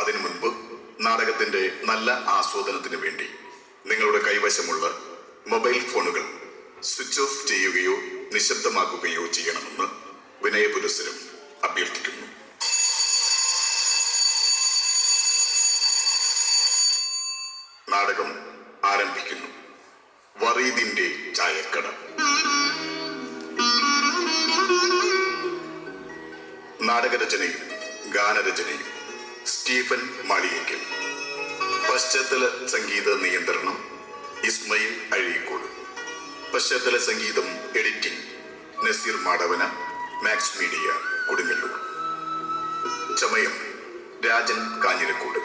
അതിനു മുൻപ് നാടകത്തിന്റെ നല്ല ആസ്വാദനത്തിന് വേണ്ടി നിങ്ങളുടെ കൈവശമുള്ള മൊബൈൽ ഫോണുകൾ സ്വിച്ച് ഓഫ് ചെയ്യുകയോ നിശബ്ദമാക്കുകയോ ചെയ്യണമെന്ന് വിനയപുരസ്സരം അഭ്യർത്ഥിക്കുന്നു. നാടകം ആരംഭിക്കുന്നു. വറീദിന്റെ ചായക്കട. നാടകരചനയും ഗാനരചനയും സ്റ്റീഫൻ മാളിയേക്കൽ. പശ്ചാത്തല സംഗീത നിയന്ത്രണം ഇസ്മയിൽ അഴീക്കോട്. പശ്ചാത്തല സംഗീതം editing Nazeer Madavana, Max Media Kodungallur. ചമയം രാജൻ കാഞ്ഞിരക്കോട്.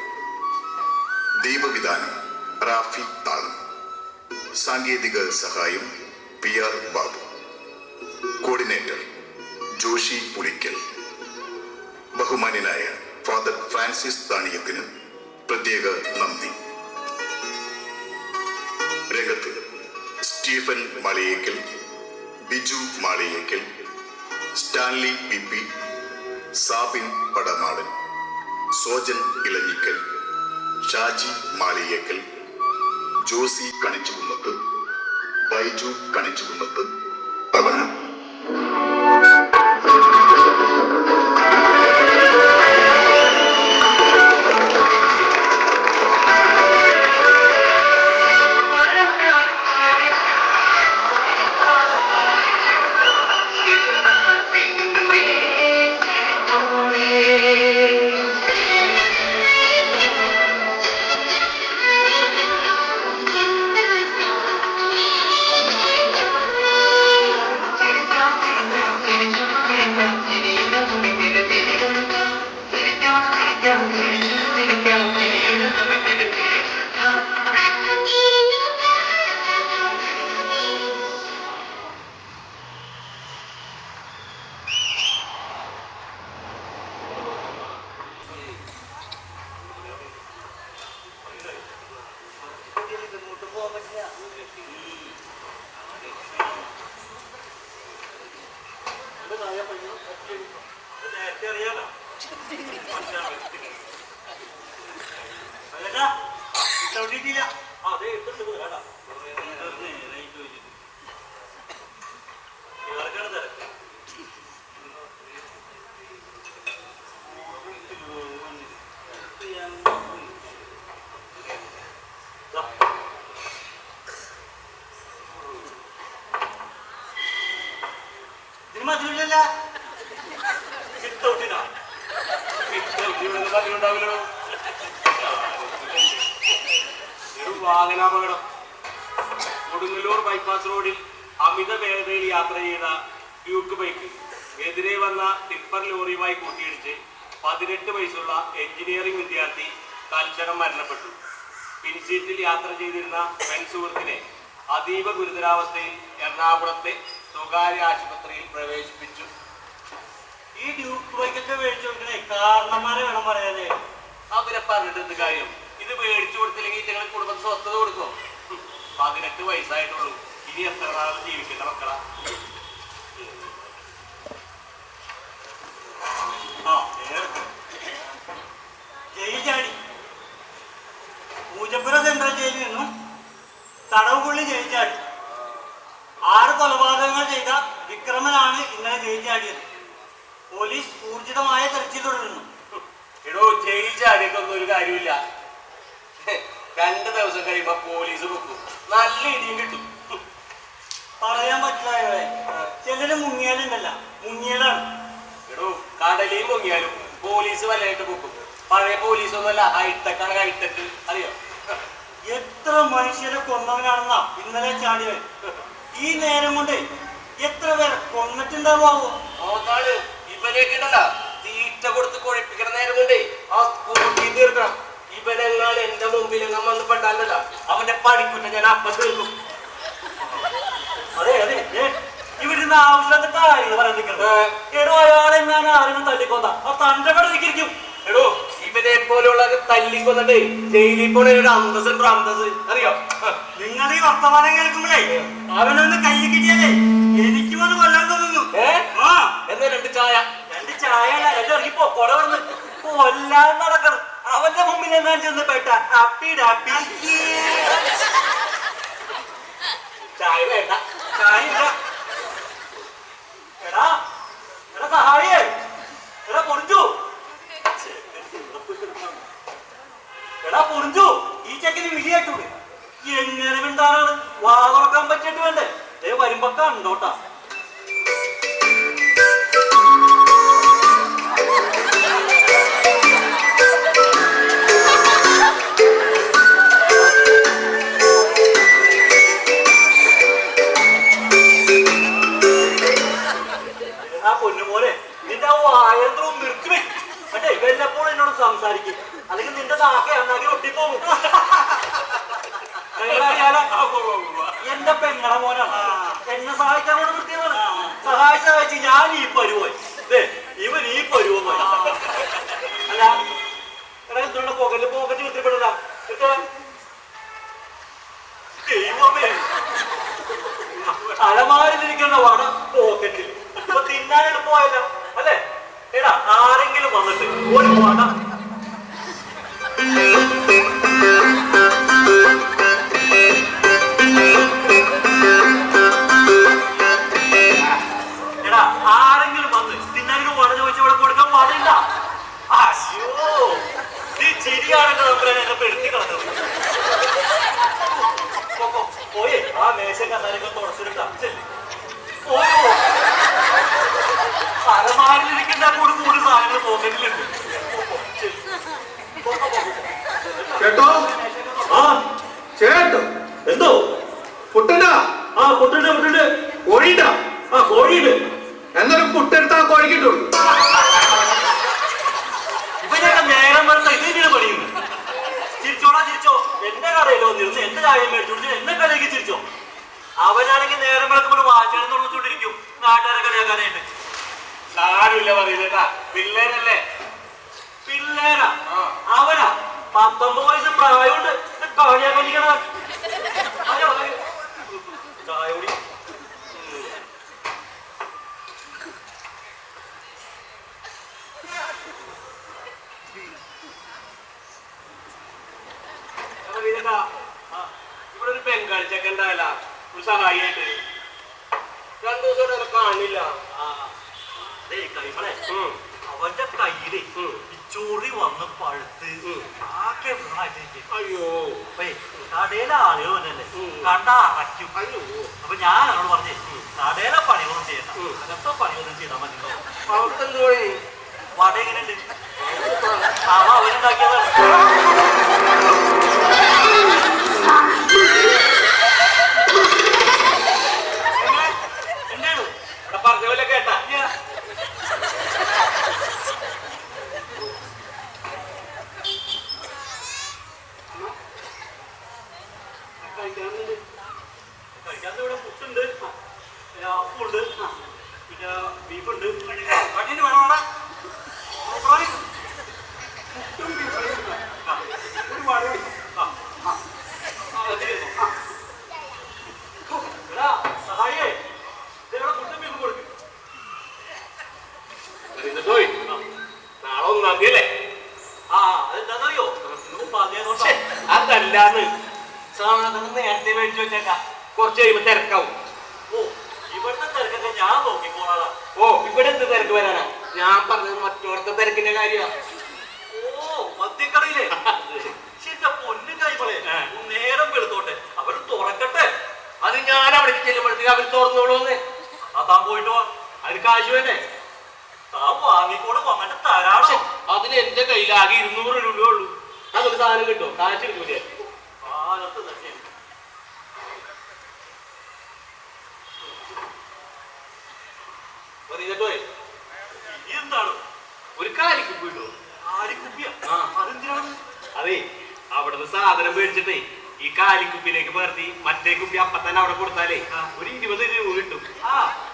ദീപവിധാനം റാഫി താളം. സാങ്കേതിക സഹായം PR ബാബു. കോർഡിനേറ്റർ ജോഷി പുളിക്കൽ. ബഹുമാന്യനായ ഫാദർ ഫ്രാൻസിസ് താണിയത്തിന് പ്രത്യേക നന്ദി. രംഗത്ത് Stephen Maliyekkal, Biju Maliyekkal, Stanley PP, Sabin Padamadan, Sojan Elanjikkal, Shaji Maliyekkal, Josy Kanichukunnath, Baiju Kanichukunnath. അവന് വാഹനാപകടം. കൊടുങ്ങല്ലൂർ ബൈപ്പാസ് റോഡിൽ അമിത വേഗതയിൽ യാത്ര ചെയ്ത ഡ്യൂക്ക് ബൈക്ക് എതിരെ വന്ന ടിപ്പർ ലോറിയുമായി കൂട്ടിയിടിച്ച് 18 വയസ്സുള്ള എഞ്ചിനീയറിംഗ് വിദ്യാർത്ഥി തൽക്ഷണം മരണപ്പെട്ടു. പിൻസീറ്റിൽ യാത്ര ചെയ്തിരുന്ന സുഹൃത്തിനെ അതീവ ഗുരുതരാവസ്ഥയിൽ എറണാകുളത്തെ സ്വകാര്യ ആശുപത്രിയിൽ പ്രവേശിപ്പിച്ചു. ഈ ഡ്യൂക്ക് ബൈക്കൊക്കെ മേടിച്ചു കൊടുക്കണേ കാരണന്മാരെ വേണം പറയാനേ. അവരെ പറഞ്ഞിട്ട് കാര്യം, ഇത് മേടിച്ചു കൊടുത്തില്ലെങ്കിൽ ഞങ്ങൾ കുടുംബത്തിന് സ്വസ്ഥത കൊടുക്കും. 18 വയസ്സായിട്ടുള്ളൂ. ഇനി എത്ര നാളും ജീവിക്കേണ്ട മക്കളാ. ജയിൽ ചാടി. പൂജപ്പുര സെൻട്രൽ ജയിലിൽ നിന്നും തടവുപുള്ളി ജയിൽ ചാടി. 6 കൊലപാതകങ്ങൾ ചെയ്ത വിക്രമനാണ് ഇന്നലെ ജയിൽ ചാടിയത്. പോലീസ് ഊർജിതമായ തെരച്ചിൽ തുടരുന്നു. എടോ, ജയിൽ ചാടിയിട്ടൊന്നും ഒരു കാര്യമില്ല. 2 ദിവസം കഴിയുമ്പോ പോലീസ് വെക്കും, നല്ല ഇടിയും കിട്ടും. പറയാൻ പറ്റില്ല. ചിലര് മുങ്ങിയാലുണ്ടല്ല, മുങ്ങിയാലാണ്. എടോ, കടലിൽ മുങ്ങിയാലും പോലീസ് വലയിട്ട് പൊക്കും. പഴയ പോലീസൊന്നുമല്ല, ഹൈടെക്കാണ്. ഹൈടെക് അറിയോ? എത്ര മനുഷ്യരെ കൊന്നവനാണെന്നാ ഇന്നലെ ചാടിയവൻ. ഈ നേരം കൊണ്ട് എത്ര പേരെ കൊന്നിട്ടുണ്ടാവോ? നോക്കാണ് ഇവനെയൊക്കെ ഉണ്ടല്ല, തീറ്റ കൊടുത്ത് കുഴപ്പിക്കണ നേരം കൊണ്ടേ ആ കുട്ടി തീർക്കണം. ഇവനെങ്ങാൻ എന്റെ മുമ്പിലെങ്ങാൻ വന്ന് പെട്ടാലല്ല, അവന്റെ പണിക്കുറ്റ ഞാൻ അപ്പ തീർക്കും. അതെ അതെ, ഇവിടുന്ന് ആവശ്യമില്ലാത്ത കാര്യങ്ങൾ പറയാൻ എടോ, അയാളെ ഞാൻ ആരെങ്കിലും തല്ലിക്കൊന്ന ആ തന്റെ കട നിൽക്കും. എടോ, ഇവനെ പോലെയുള്ള തല്ലിക്കൊന്നിട്ട് ജയിലിൽ പോണ ഒരു അന്തസ് പ്രാന്തസ് അറിയോ? നിങ്ങൾ ഈ വർത്തമാനം കേൾക്കുമ്പോഴേ അവനൊന്ന് കയ്യിൽ കിട്ടിയാലേ എനിക്ക് വന്ന് കൊല്ലാൻ തോന്നുന്നു. എന്നാ 2 ചായ. 2 ചായ അല്ല, ഇറങ്ങിപ്പോ കൊട വന്ന് കൊല്ലാൻ നടക്കണം. അവന്റെ മുമ്പിൽ ഞാൻ ചെന്ന് പെട്ട അപ്പി ഡാപ്പി. ചായ വേണ്ട. ചായ ഇല്ല. എടാ എടാ സഹായിയേ, എടാ പൊറിഞ്ചു, എടാ പൊറിഞ്ചു, ഈ ചെക്കന് വിളിയായിട്ടൂടെ? എങ്ങനെ മിണ്ടാനാണ്? വാ തുറക്കാൻ പറ്റിയിട്ട് വേണ്ടേ? വരുമ്പോ കണ്ടോട്ടാ. പൊന്നുപോലെ നിന്റെ ആ വായന്ത്രവും നിർത്തി മറ്റേ വല്ലപ്പോഴും എന്നോട് സംസാരിക്കും, അല്ലെങ്കിൽ നിന്റെ നാക്ക എന്നാക്കി ഒട്ടിപ്പോകും. എന്റെ പെങ്ങളെ മോനാണ്, എന്നെ സഹായിക്കാൻ കൊണ്ട് നിർത്തിയതാണ്. സഹായിച്ച് ഞാൻ ഈ പരുവായി, ഇവൻ ഈ പരുവമായി. അല്ല എടാ എന്തുകൊണ്ട് പോക്കറ്റ് വിത്തിപ്പെടല ദൈവമേ, അലമാരിലിരിക്കുന്ന വാട പോക്കറ്റിൽ. ഇപ്പൊ തിന്നാൻ എളുപ്പമായല്ലോ അല്ലേ? എടാ ആരെങ്കിലും വന്നിട്ട് ഒരു വാട ആരെങ്കിലും വന്ന് തിന്നാനും വട ചോദിച്ച ഇവിടെ കൊടുക്കാൻ പാടില്ല. അയ്യോ നീ ചിരിയാണെന്റെ നമ്മളെ എന്നെ പെടുത്തി കളഞ്ഞത്. പോയേ ആ മേശ കസാരൊക്കെ തുടച്ചിട്ടാ അലമാരിലിരിക്കുന്ന കൂടുതൽ സാധനങ്ങൾ പോക്കറ്റിലുണ്ട്. ചേട്ടോ ചേട്ടോ എന്തോ പുട്ടുണ്ട? ആ പുട്ടുണ്ട്. കോഴിണ്ട? ആ കോഴിയുണ്ട്. എന്നൊരു പുട്ടെടുത്താ കോഴിക്കിട്ടുള്ളൂ. ഇവനൊക്കെ നേരം വരുന്ന ഇതിങ്ങനെ പണിയുന്നു. ചിരിച്ചോടാ ചിരിച്ചോ. എന്റെ കടയിൽ വന്നിരുന്നു എന്റെ ചായ മേടിച്ചു എന്നെ കടയിലേക്ക് ചിരിച്ചോ. അവനാണെങ്കിൽ നേരം വെളുക്കുമ്പോൾ വാചകം തുറന്നുകൊണ്ടിരിക്കും നാട്ടുകാരെ കളിയാക്കാനായിട്ട്. സാരമില്ല പറയുന്നേട്ടാ, പിള്ളേരല്ലേ. പിള്ളേരാ? അവനാ 19 വയസ്സ് പ്രായമുണ്ട്. കളിയാക്കാൻ ചായ കൂടി ഇവിടെ ഒരു ബംഗാളി ചെക്കൻ ഉണ്ടായല്ല, ഒരു സഹായിയായിട്ട്. 2 ദിവസം കാണില്ല. അവന്റെ കയ്യില് ചൊറി വന്ന് പഴുത്ത് ആകെ അയ്യോ കടയിലെ ആളുകൾ വന്നല്ലേ കണ്ടാ അറയ്ക്കും. അപ്പൊ ഞാൻ അവനോട് പറഞ്ഞേ കടയിലെ പണികളൊന്നും ചെയ്യണ്ട, അങ്ങനത്തെ പണികളൊന്നും ചെയ്താൽ മതി. അവർക്കെന്ത് പണി? വട എങ്ങനെയുണ്ട്? അവനുണ്ടാക്കിയതാണ്. എന്താണ് ഇവിടെ പറഞ്ഞ പോലെ കേട്ടാ? കഴിക്കാൻ ഇവിടെ പുട്ടുണ്ട്, അപ്പുണ്ട്, പിന്നെ ബീഫുണ്ട്. കണ്ണിന് വേണോടാ സഹായിയേ ഇവിടെ പുട്ടും ബീഫും കൊടുക്കും. നാളെ 1-ാം തീയതി അല്ലേ? ആ അതെന്താന്നറിയോ? അതല്ലാന്ന് സാധനം നേരത്തെ മേടിച്ചു വെച്ചേക്കാം, കുറച്ച് കഴിയുമ്പോ തിരക്കാവും. ഓ ഇവിടുത്തെ തിരക്കൊക്കെ ഞാൻ നോക്കിക്കോളാ. ഓ ഇവിടെ എന്ത് തിരക്ക് വരാനാ? ഞാൻ പറഞ്ഞത് മറ്റോടത്തെ തിരക്കിന്റെ കാര്യമാണ്. ഓ മദ്യക്കടയിലെ ശരി പൊന്നു കൈമളെ നേരം വെളുത്തോട്ടെ, അവര് തുറക്കട്ടെ. അത് ഞാൻ അവിടെ ചെല്ലുമ്പോഴത്തേക്ക് അവർ തുറന്നോളൂന്ന്. താൻ പോയിട്ട് വാ, അതിന് കാശ് വേണ്ടേ? താൻ വാങ്ങിക്കൂടെ വന്നിട്ട് തരാണോ? അതിന് എന്റെ കയ്യിൽ ആകെ 200 രൂപയേ ഉള്ളൂ. അതൊരു സാധനം കിട്ടുമോ? കാശ് എടുക്കൂലേ? കാലത്ത് തന്നെ എന്താണ് ഒരു കാലിക്കുപ്പി കിട്ടുമോ? ആലിക്കുപ്പിയ? അതെന്തിനാണ്? അതെ അവിടുന്ന് സാധനം മേടിച്ചിട്ടേ ഈ കാലിക്കുപ്പിയിലേക്ക് പകർത്തി മറ്റേ കുപ്പി അപ്പൊ തന്നെ അവിടെ കൊടുത്താലേ ഒരു 20 രൂപ കിട്ടും.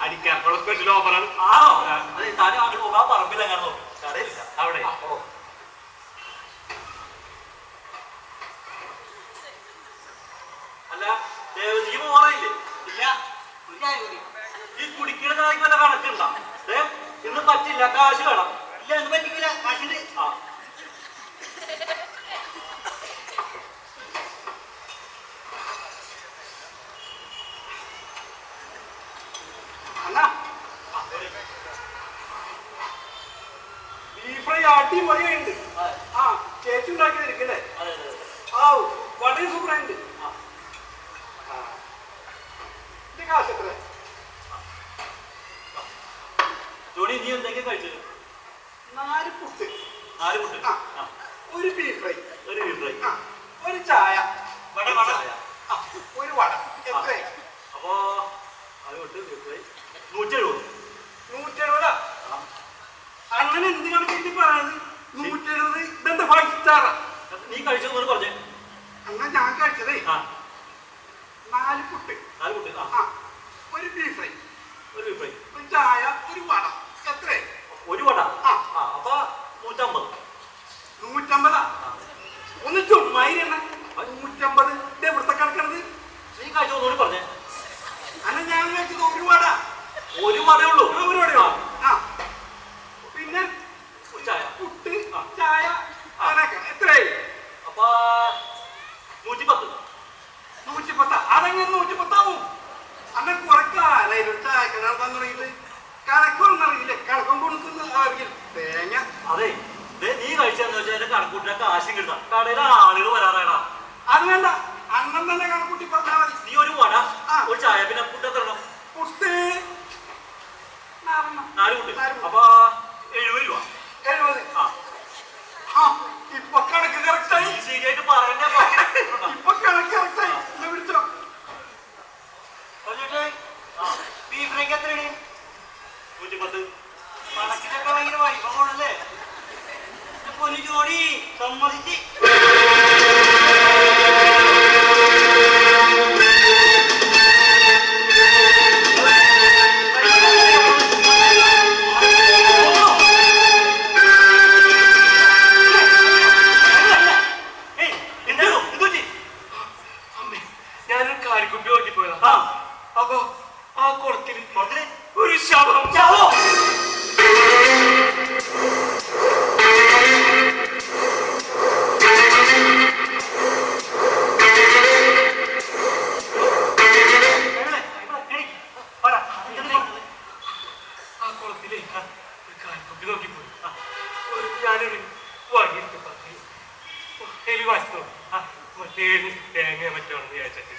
അടിക്കാർക്കുള്ള സ്പെഷ്യൽ ഓഫറാണ്. ആണോ? അതെ താനും അങ്ങോട്ട് പോകാൻ പറമ്പില്ല കാരണം കടയില്ല അവിടെ. അല്ല ദേവജി പോകാറില്ലേ? ഇല്ല. ഈ കുടിക്കുന്ന ചായക്ക് വല്ല കണക്കുണ്ടോ? ഇന്ന് പറ്റില്ല, കാശ് വേണം. ഇല്ല എന്ന് പറ്റിക്കില്ല, കാശിന്. ആ കൂട്ട് ഒരു ബീഫ് ഫ്രൈ, ഒരു ബീഫ് ഫ്രൈ, ഒരു ചായ, ഒരു ചായ, ഒരു വട. എത്ര? അപ്പോ അത് വിട്ട് ബീഫ് ഫ്രൈ 170. 170. അങ്ങനെ എന്ത് കണക്കിട്ട് പറയുന്നത്? 170. ഇതെന്താ 5 സ്റ്റാറാ? നീ കഴിച്ചത് പറഞ്ഞേ. എന്നാ ഞാൻ കഴിച്ചതേ 4 പുട്ട്, 4 കൂട്ട്, ഒരു ബീഫ് ഫ്രൈ, ഒരു ബീഫ് ഫ്രൈ, ഒരു ചായ, ഒരു വട. എത്ര? ഒരു വട. അപ്പൊ 150. 150. ഒന്ന് ചുമ്മായിരുന്ന 150. ഇത് എവിടുത്തെ കിടക്കണത്? നീ കഴിച്ചോന്നൂടി പറഞ്ഞേ. അല്ല ഞാൻ കഴിച്ചത് ഒരു വട. ഒരു വടേ ഉള്ളൂ. ഒരു വടയോ? പിന്നെ ചായ, പുട്ട്, ചായ, അതൊക്കെ എത്രയായി? അപ്പൊ 110. 110. അതെങ്ങനെ 110 ആവും? അന്നെ കുറക്കാനായിരുന്നു ചായക്കട നടത്താൻ തുടങ്ങിയിട്ട്. കണക്കൊന്നും അറിയില്ല, കണക്കം കൊടുക്കുന്ന അറിയില്ല തേങ്ങ. അതെ, നീ കഴിച്ചെന്ന് വെച്ചാൽ എന്റെ കണക്കൂട്ടിനെ കാശും കിട്ടാം. കടയിലെ ആളുകൾ വരാറായടാ. അത് വേണ്ട, അന്നം തന്നെ കണക്കൂട്ടി പറഞ്ഞാൽ മതി. നീ ഒരു വട, ഒരു ചായ, പിന്നെ പുട്ട് എത്ര എണ്ണം? പുട്ട് 4 കൂട്ട്. അപ്പൊ 70 രൂപ. 70. ഇപ്പൊ കണക്ക് കറക്റ്റായി. ശരിയായിട്ട് പറഞ്ഞ ഇപ്പൊ കണക്ക് കറക്റ്റായി. വിളിച്ചോ ബീഫ് ഫ്രൈക്ക് എത്രയാണ്? 110. കണക്കിനൊക്കെ ഭയങ്കര വൈഭവമാണല്ലേ. പൊന്നു ജോഡി സമ്മതിച്ച്. ഞാനൊരു കാരിക്കുപ്പി നോക്കിപ്പോയതാ. അപ്പൊ ആ കുളത്തിൽ ഒരു ശവം. ആ കുളത്തില് ഒരു കാരിക്കുപ്പി നോക്കിപ്പോയി. ഞാനൊരു വഴിയിട്ട് പറഞ്ഞു എലി വാശിത്തോ മറ്റേ തേങ്ങ മറ്റാണെന്ന് വിചാരിച്ചിട്ട്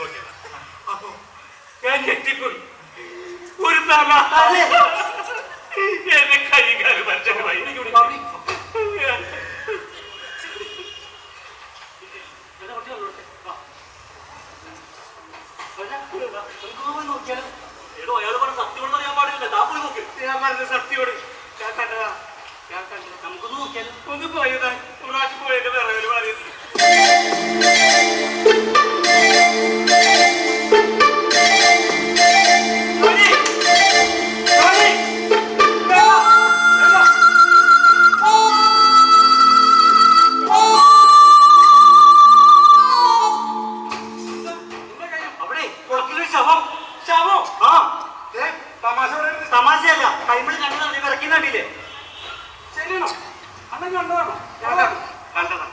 നോക്കിയതാ. അപ്പൊ ഞാൻ ഞെട്ടിപ്പോയി. ഒരു തല എന്നെ കൈകാല് മനുഷ്യന് വൈകി. ഞാൻ പറഞ്ഞ സത്യോട് ഞാൻ കണ്ടതാ. നമുക്കൊന്ന് നോക്കിയാലും ഒന്ന് പോയതാ. ഒരു പ്രാവശ്യം പോയതിന്റെ വിറകല് പറയുന്നത്. തമാശയല്ല, കൈമളി കണ്ടതാണ്. നീ വിറക്കുന്നില്ലേ? ശരിയാണോ? അണ്ണൻ കണ്ടതാണോ? കണ്ടതാ.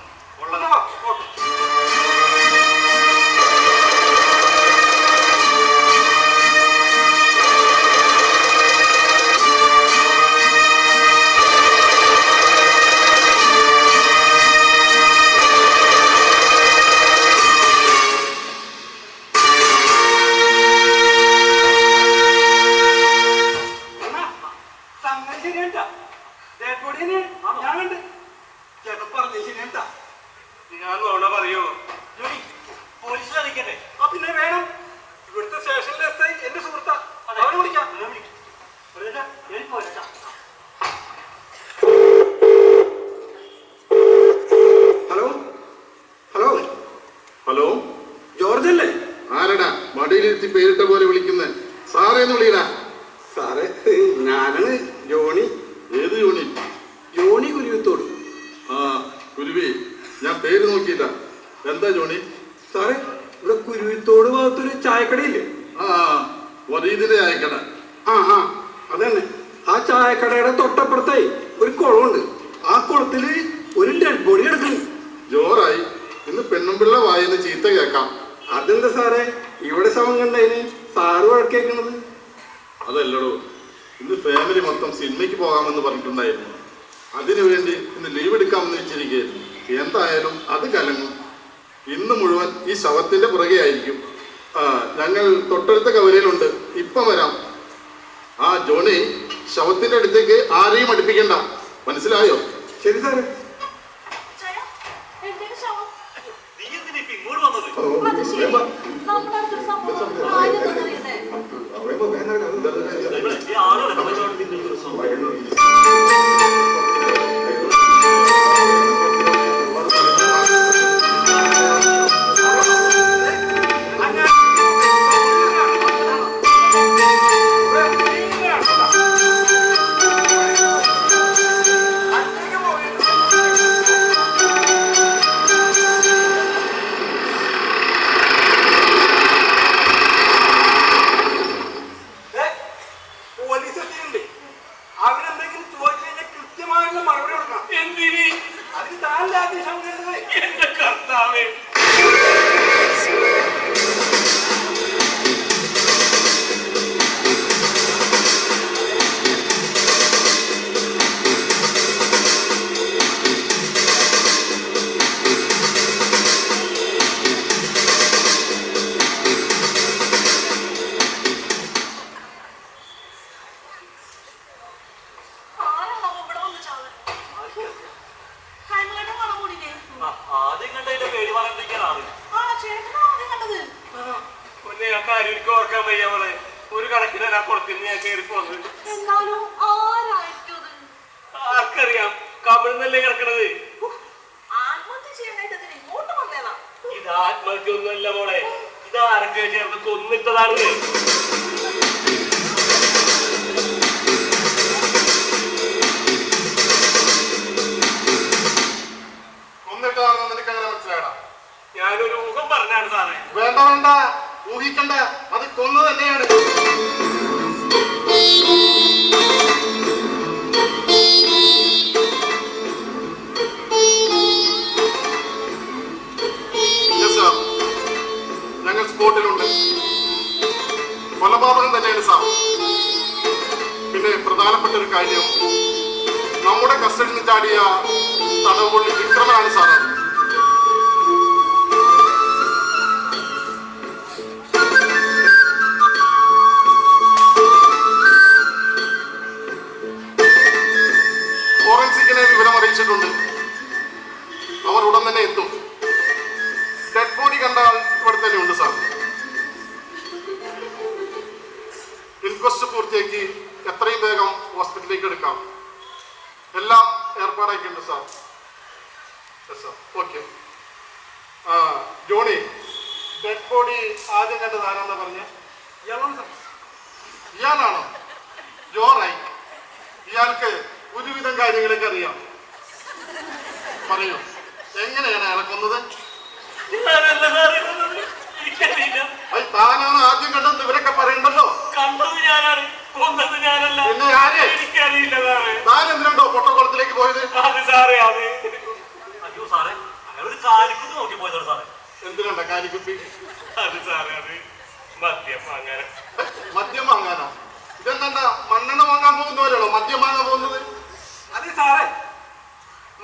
ഞാൻ നോണ പറയോ? പോലീസിൽ അറിയിക്കട്ടെ. പിന്നെ വേണം. ഇവിടുത്തെ സ്റ്റേഷനിലെ എസ്ഐ എന്റെ സുഹൃത്താ. അവനെ വിളിക്കാം. ഹലോ ഹലോ ഹലോ, ജോർജ് അല്ലേ? ആരടാ മടിയിലിരുത്തി പേരിട്ട പോലെ വിളിക്കുന്നത്? സാറേന്ന് വിളിയടാ. സാറേ, ഞാനാണ് ജോണി. ഏത് ജോണി? ജോണി കുരുവിത്തോട്. കുരുവി, ഞാൻ പേര് നോക്കിയില്ല. എന്താ ജോണി? സാറേ, ഇവിടെ കുരുവിത്തോട് ഭാഗത്തൊരു ചായക്കടയില്ലേ? വരീതിന്റെ ചായക്കട. അതന്നെ. ആ ചായക്കടയുടെ തൊട്ടപ്പുറത്തായി ഒരു കുളമുണ്ട്. ആ കുളത്തില് ഒരു ഡെഡ് ബോഡി കിടക്കുന്നു. ജോറായി. ഇന്ന് പെണ്ണുമ്പിള്ള വായന്ന് ചീത്ത കേൾക്കാം. അതെന്താ സാറേ ഇവിടെ ശവം കണ്ടതിന് സാറ് വഴക്കേക്കുന്നത്? അതല്ലടോ, ഇന്ന് ഫാമിലി മൊത്തം സിനിമയ്ക്ക് പോകാമെന്ന് പറഞ്ഞിട്ടുണ്ടായിരുന്നു. അതിനുവേണ്ടി ഇന്ന് ലീവ് എടുക്കാമെന്ന് വെച്ചിരിക്കുകയായിരുന്നു. എന്തായാലും അത് കലങ്ങും. ഇന്ന് മുഴുവൻ ഈ ശവത്തിന്റെ പുറകെ ആയിരിക്കും. ഞങ്ങൾ തൊട്ടടുത്ത കവലയിലുണ്ട്, ഇപ്പം വരാം. ജോണി, ശവത്തിന്റെ അടുത്തേക്ക് ആരെയും അടുപ്പിക്കണ്ട, മനസ്സിലായോ? ശരി സാറേ. നീ എന്തിനാ ഇപ്പൊ ഇങ്ങോട്ട് വന്നത്? ഈ ആളുകളെ കച്ചവടം തിന്നുന്ന ദിവസം അവരെന്തെങ്കിലും ചോദിച്ചു കഴിഞ്ഞാൽ കൃത്യമായിട്ടുള്ള മറുപടി കൊടുക്കണം. എന്തിന്? അതിന് താൻ ആദ്യം എന്റെ കർത്താവേ, ആദ്യം കണ്ടതിന്റെ പേടി പറഞ്ഞിരിക്കാനാണ്. ഒന്നേ ആ കാര്യം എനിക്ക് ഓർക്കാൻ വയ്യ അവളെ. ഒരു കണക്കിന് ആ കുളത്തിന് ഞാൻ കയറി പോന്നത്. ആർക്കറിയാം, കമിഴ്ന്നല്ലേ കിടക്കണത്. ഇത് ആത്മഹത്യ ഒന്നുമല്ല മോളെ, ഇത് ആരൊക്കെ ചേർന്ന് കൊന്നിട്ടതാണ്. കൊന്നിട്ടാണെന്ന് നിനക്ക് എങ്ങനെ മനസ്സിലായടാ? ഞാനൊരു ഊഹം പറഞ്ഞാണ് സാറേ. വേണ്ട വേണ്ട, ഊഹിക്കണ്ട, അത് കൊന്നു തന്നെയാണ്. ഞങ്ങൾ സ്പോട്ടിലുണ്ട്. കൊലപാതകം തന്നെയാണ് സാർ. പിന്നെ പ്രധാനപ്പെട്ട ഒരു കാര്യം, നമ്മുടെ കസ്റ്റഡിയിൽ നിന്ന് ചാടിയ തടവുപുള്ളി വിക്രമനാണ് സാർ. ഫോറൻസിക്കിനെ വിവരം അറിയിച്ചിട്ടുണ്ട്. അവർ ഉടൻ തന്നെ എത്തും. ഡെഡ് ബോഡി കണ്ടാൽ ഇവിടെ തന്നെ ഉണ്ട് സാർ. ഇൻക്വസ്റ്റ് പൂർത്തിയാക്കി എത്രയും വേഗം ഹോസ്പിറ്റലിലേക്ക് എടുക്കാം. എല്ലാം ഏർപ്പാടാക്കിയിട്ടുണ്ട് sir. Okay. Johnny, dead body ആദ്യം കണ്ടത് ആരാന്നാ പറഞ്ഞ? ഇയാളാണോ? ജോറായി. ഇയാൾക്ക് ഒരുവിധം കാര്യങ്ങളൊക്കെ അറിയാം. പറയൂ, എങ്ങനെയാണ് അയാളെ കൊന്നത്? അത് താനാണ് ആദ്യം കണ്ടത് ഇവരൊക്കെ പറയണ്ടല്ലോ. കണ്ടത് ഞാനാണ്, കൊന്നത് ഞാനല്ല. പിന്നെ ആരെ? എനിക്കറിയില്ല സാറേ. താൻ എന്തിനുണ്ടോ പൊട്ടക്കുളത്തിലേക്ക് പോയത്? അത് സാറേ, അത് അയ്യോ സാറേ, അയാളൊരു കാലിക്കുന്ന് നോക്കി പോയതാണ് സാറേ. എന്തിനുണ്ട കാലിക്കുപ്പി? അത് സാറേ, അത് മദ്യം വാങ്ങാൻ. മദ്യം വാങ്ങാനോ? ഇതെന്താ മണ്ണെണ്ണ വാങ്ങാൻ പോകുന്നവരാണോ മദ്യം വാങ്ങാൻ പോകുന്നത്? അതെ സാറേ,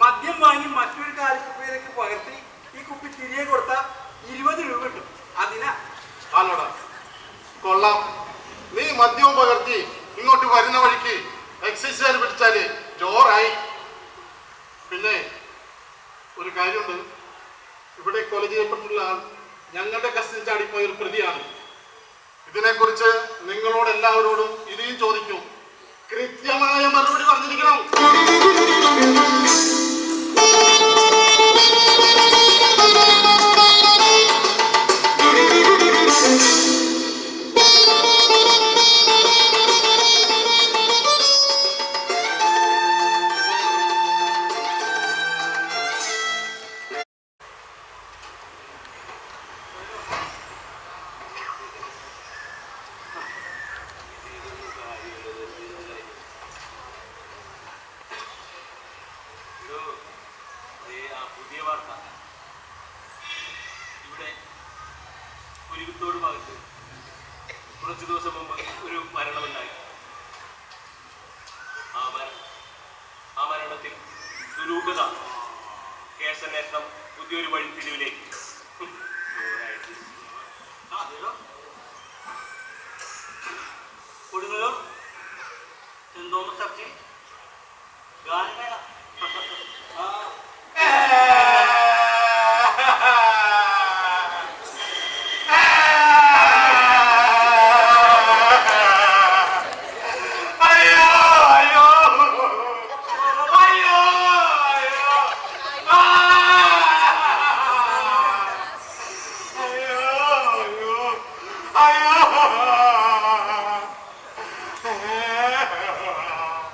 മദ്യം വാങ്ങി മറ്റൊരു കാലിക്കുപ്പിയിലേക്ക് പകർത്തി ഈ കുപ്പി തിരികെ കൊടുത്താൽ 20 രൂപ കിട്ടും. അതിനാ. ആണോടാ, കൊള്ളാം. നീ മദ്യവും പകർത്തി ഇങ്ങോട്ട് വരുന്ന വഴിക്ക് എക്സൈസുകാർ പിടിച്ചാല് ജോറായി. പിന്നെ ഒരു കാര്യമുണ്ട്, ഇവിടെ കൊല ചെയ്യപ്പെട്ടുള്ള ആൾ ഞങ്ങളുടെ കസ്റ്റഡിയിൽ ചാടിപ്പോയ ഒരു പ്രതിയാണ്. ഇതിനെക്കുറിച്ച് നിങ്ങളോട് എല്ലാവരോടും ഇനിയും ചോദിക്കും. കൃത്യമായ മറുപടി പറഞ്ഞിരിക്കണം. പുതിയ വാർത്ത, ഇവിടെ കുരുവിത്തോട് ഭാഗത്ത് കുറച്ചു ദിവസം മുമ്പ് ഒരു മരണമുണ്ടായി. ആ മരണത്തിൽ ദുരൂഹത കേസന്വേഷണം പുതിയൊരു വഴിത്തിരിവിലേക്ക്. കൊടുങ്ങല്ലൂർ സെന്റ് തോമസ് ചർച്ചിൽ ഗാനമേള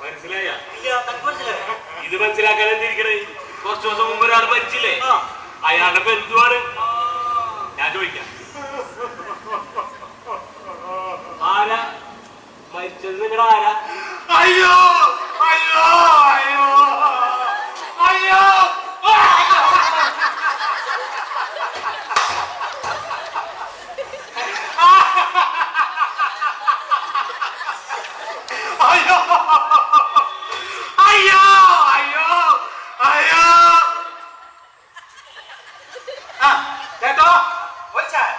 മനസ്സിലായ? ഇല്ല, തനിക്ക് മനസ്സിലായോ? ഇത് മനസ്സിലാക്കാൻ എന്തിരിക്കണേ? കുറച്ചു ദിവസം മുമ്പ് ഒരാൾ മരിച്ചില്ലേ? അയാളുടെ ബന്ധുവാണ്. ഞാൻ ചോദിക്കാം, ആരാ മരിച്ചത്? നിങ്ങളുടെ ആരാ? അയ്യോ അയ്യോ അയ്യോ അയ്യോ അയ്യോ അയ്യോ അയ്യോ അയ്യോ ആ കേട്ടോ ഒരു ചായ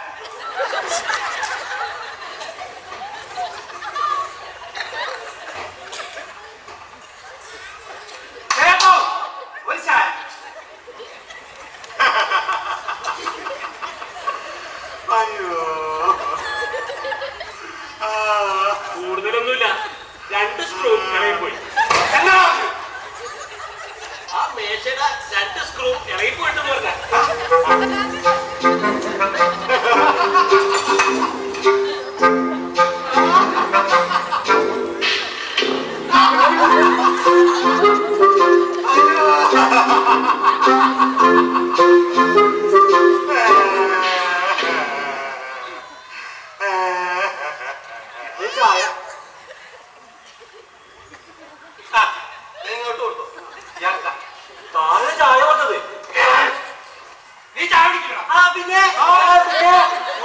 കേട്ടോ ഒരു ചായ അയ്യോ കൂടുതലൊന്നുമില്ല, 2 സ്ക്രൂ ഇളകി പോയി. എന്നാ ആ മേശയുടെ 2 സ്ക്രൂ ഇളകി പോയിട്ട് പറഞ്ഞ ചായ ഇങ്ങോട്ട് കൊടുത്തു ഇയാൾക്കാ താഴെ ചായ വന്നത്. നീ ചായ കുടിക്കണം ആ പിന്നെ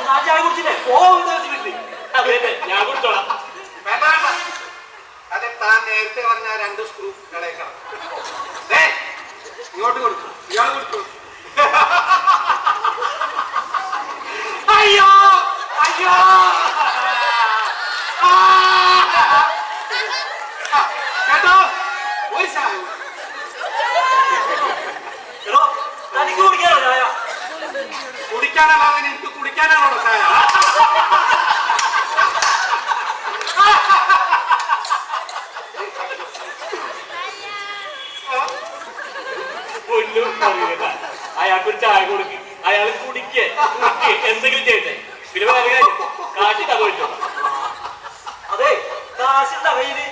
ഞാൻ ചായ കുടിച്ചില്ലേ? വെച്ചിട്ടുണ്ട്. അതെ ഞാൻ കൊടുത്തോളാം. വേണ്ട വേണ്ട അതെ താൻ നേരത്തെ പറഞ്ഞ 2 സ്ക്രൂ കളയക്കണം ഇങ്ങോട്ട് കൊടുക്കും ഇയാൾ കൊടുത്തു അയ്യോ അയ്യോ കേട്ടോ ഒരു ചായ എടോ, തനിക്ക് കുടിക്കാനോ ചായ? കുടിക്കാനല്ലാതെ എനിക്ക് കുടിക്കാനാണോ ചായ ഒന്നും അറിയില്ല. അയാൾക്കൊരു ചായ കൊടുക്കും, അയാൾ കുടിക്കേ എന്തെങ്കിലും ചെയ്യട്ടെ. പിന്നെ വേറെ കാര്യം, കാശി കഥ വെച്ചോ. അതെ, കാശുണ്ട കയ്യില്.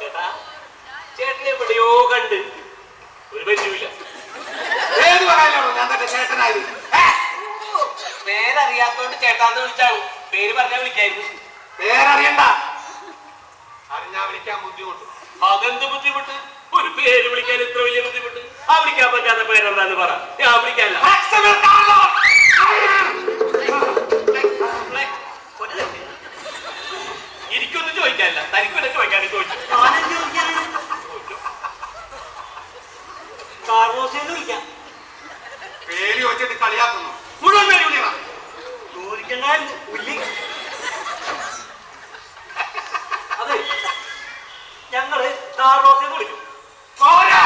ചേട്ടാ, ചേട്ടനെ എവിടെയോ കണ്ട് ഒരു പരിചയമില്ല. ഏത് പറയാനാണോ ഞാൻ തന്റെ ചേട്ടനായത് പേരറിയാത്തോണ്ട് ചേട്ടാന്ന് വിളിച്ചാണ്. പേര് പറഞ്ഞാൽ വിളിക്കായിരുന്നു. പേരറിയണ്ട അറിഞ്ഞാ വിളിക്കാൻ ബുദ്ധിമുട്ട് അതെന്ത് ബുദ്ധിമുട്ട്? ഒരു പേര് വിളിക്കാൻ ഇത്ര വലിയ ബുദ്ധിമുട്ട്? ആ വിളിക്കാൻ പറ്റാത്ത പേരെന്താന്ന് പറ, ഞാൻ വിളിക്കാല്ല. എനിക്കൊന്നും ചോദിക്കാനില്ല, തനിക്കൊന്നും ചോദിക്കാനും ചോദിച്ചു. ഞാനെന്ത് ചോദിക്കാനാണ്? കാർലോസേന്ന് വിളിക്കാം. പേര് വെച്ചിട്ട് കളിയാക്കുന്നു മുഴുവൻ പേര് വിളിക്കണം ചോദിക്കണ്ടായിരുന്നു പുല്ലി. അതെ, ഞങ്ങള് കാർലോസേന്ന് വിളിക്കും. പോരാ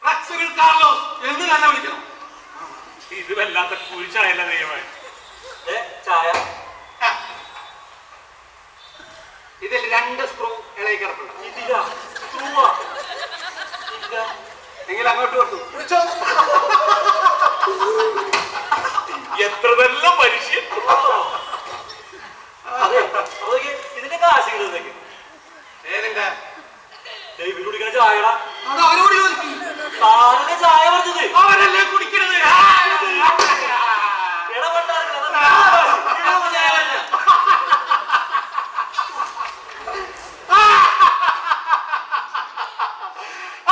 ഫ്ലെക്സിബിൾ കാർലോസ് എന്ന് തന്നെ വിളിക്കണം ഇത് വല്ലാത്ത കുരിശായല്ല ദൈവമായി. ചായ ഇതിൽ 2 സ്ക്രൂ ഇളകി കിടപ്പുണ്ട് ഇതില്ല. സ്ക്രൂവാ? ഇല്ല. എങ്കിൽ അങ്ങോട്ട് കൊടുത്തു വിളിച്ചോ എത്ര നല്ല മനുഷ്യൻ. അതെ, അതൊക്കെ ഇതിന്റെ കാശ് കിട്ടുന്നേക്ക്. ഏതിന്റെ ഇവര് കുടിക്കണ ചായടാ. അത് അവരോട് ചോദിക്കും താരന്റെ ചായ പറഞ്ഞത്. അവരല്ലേ കുടിക്കണത്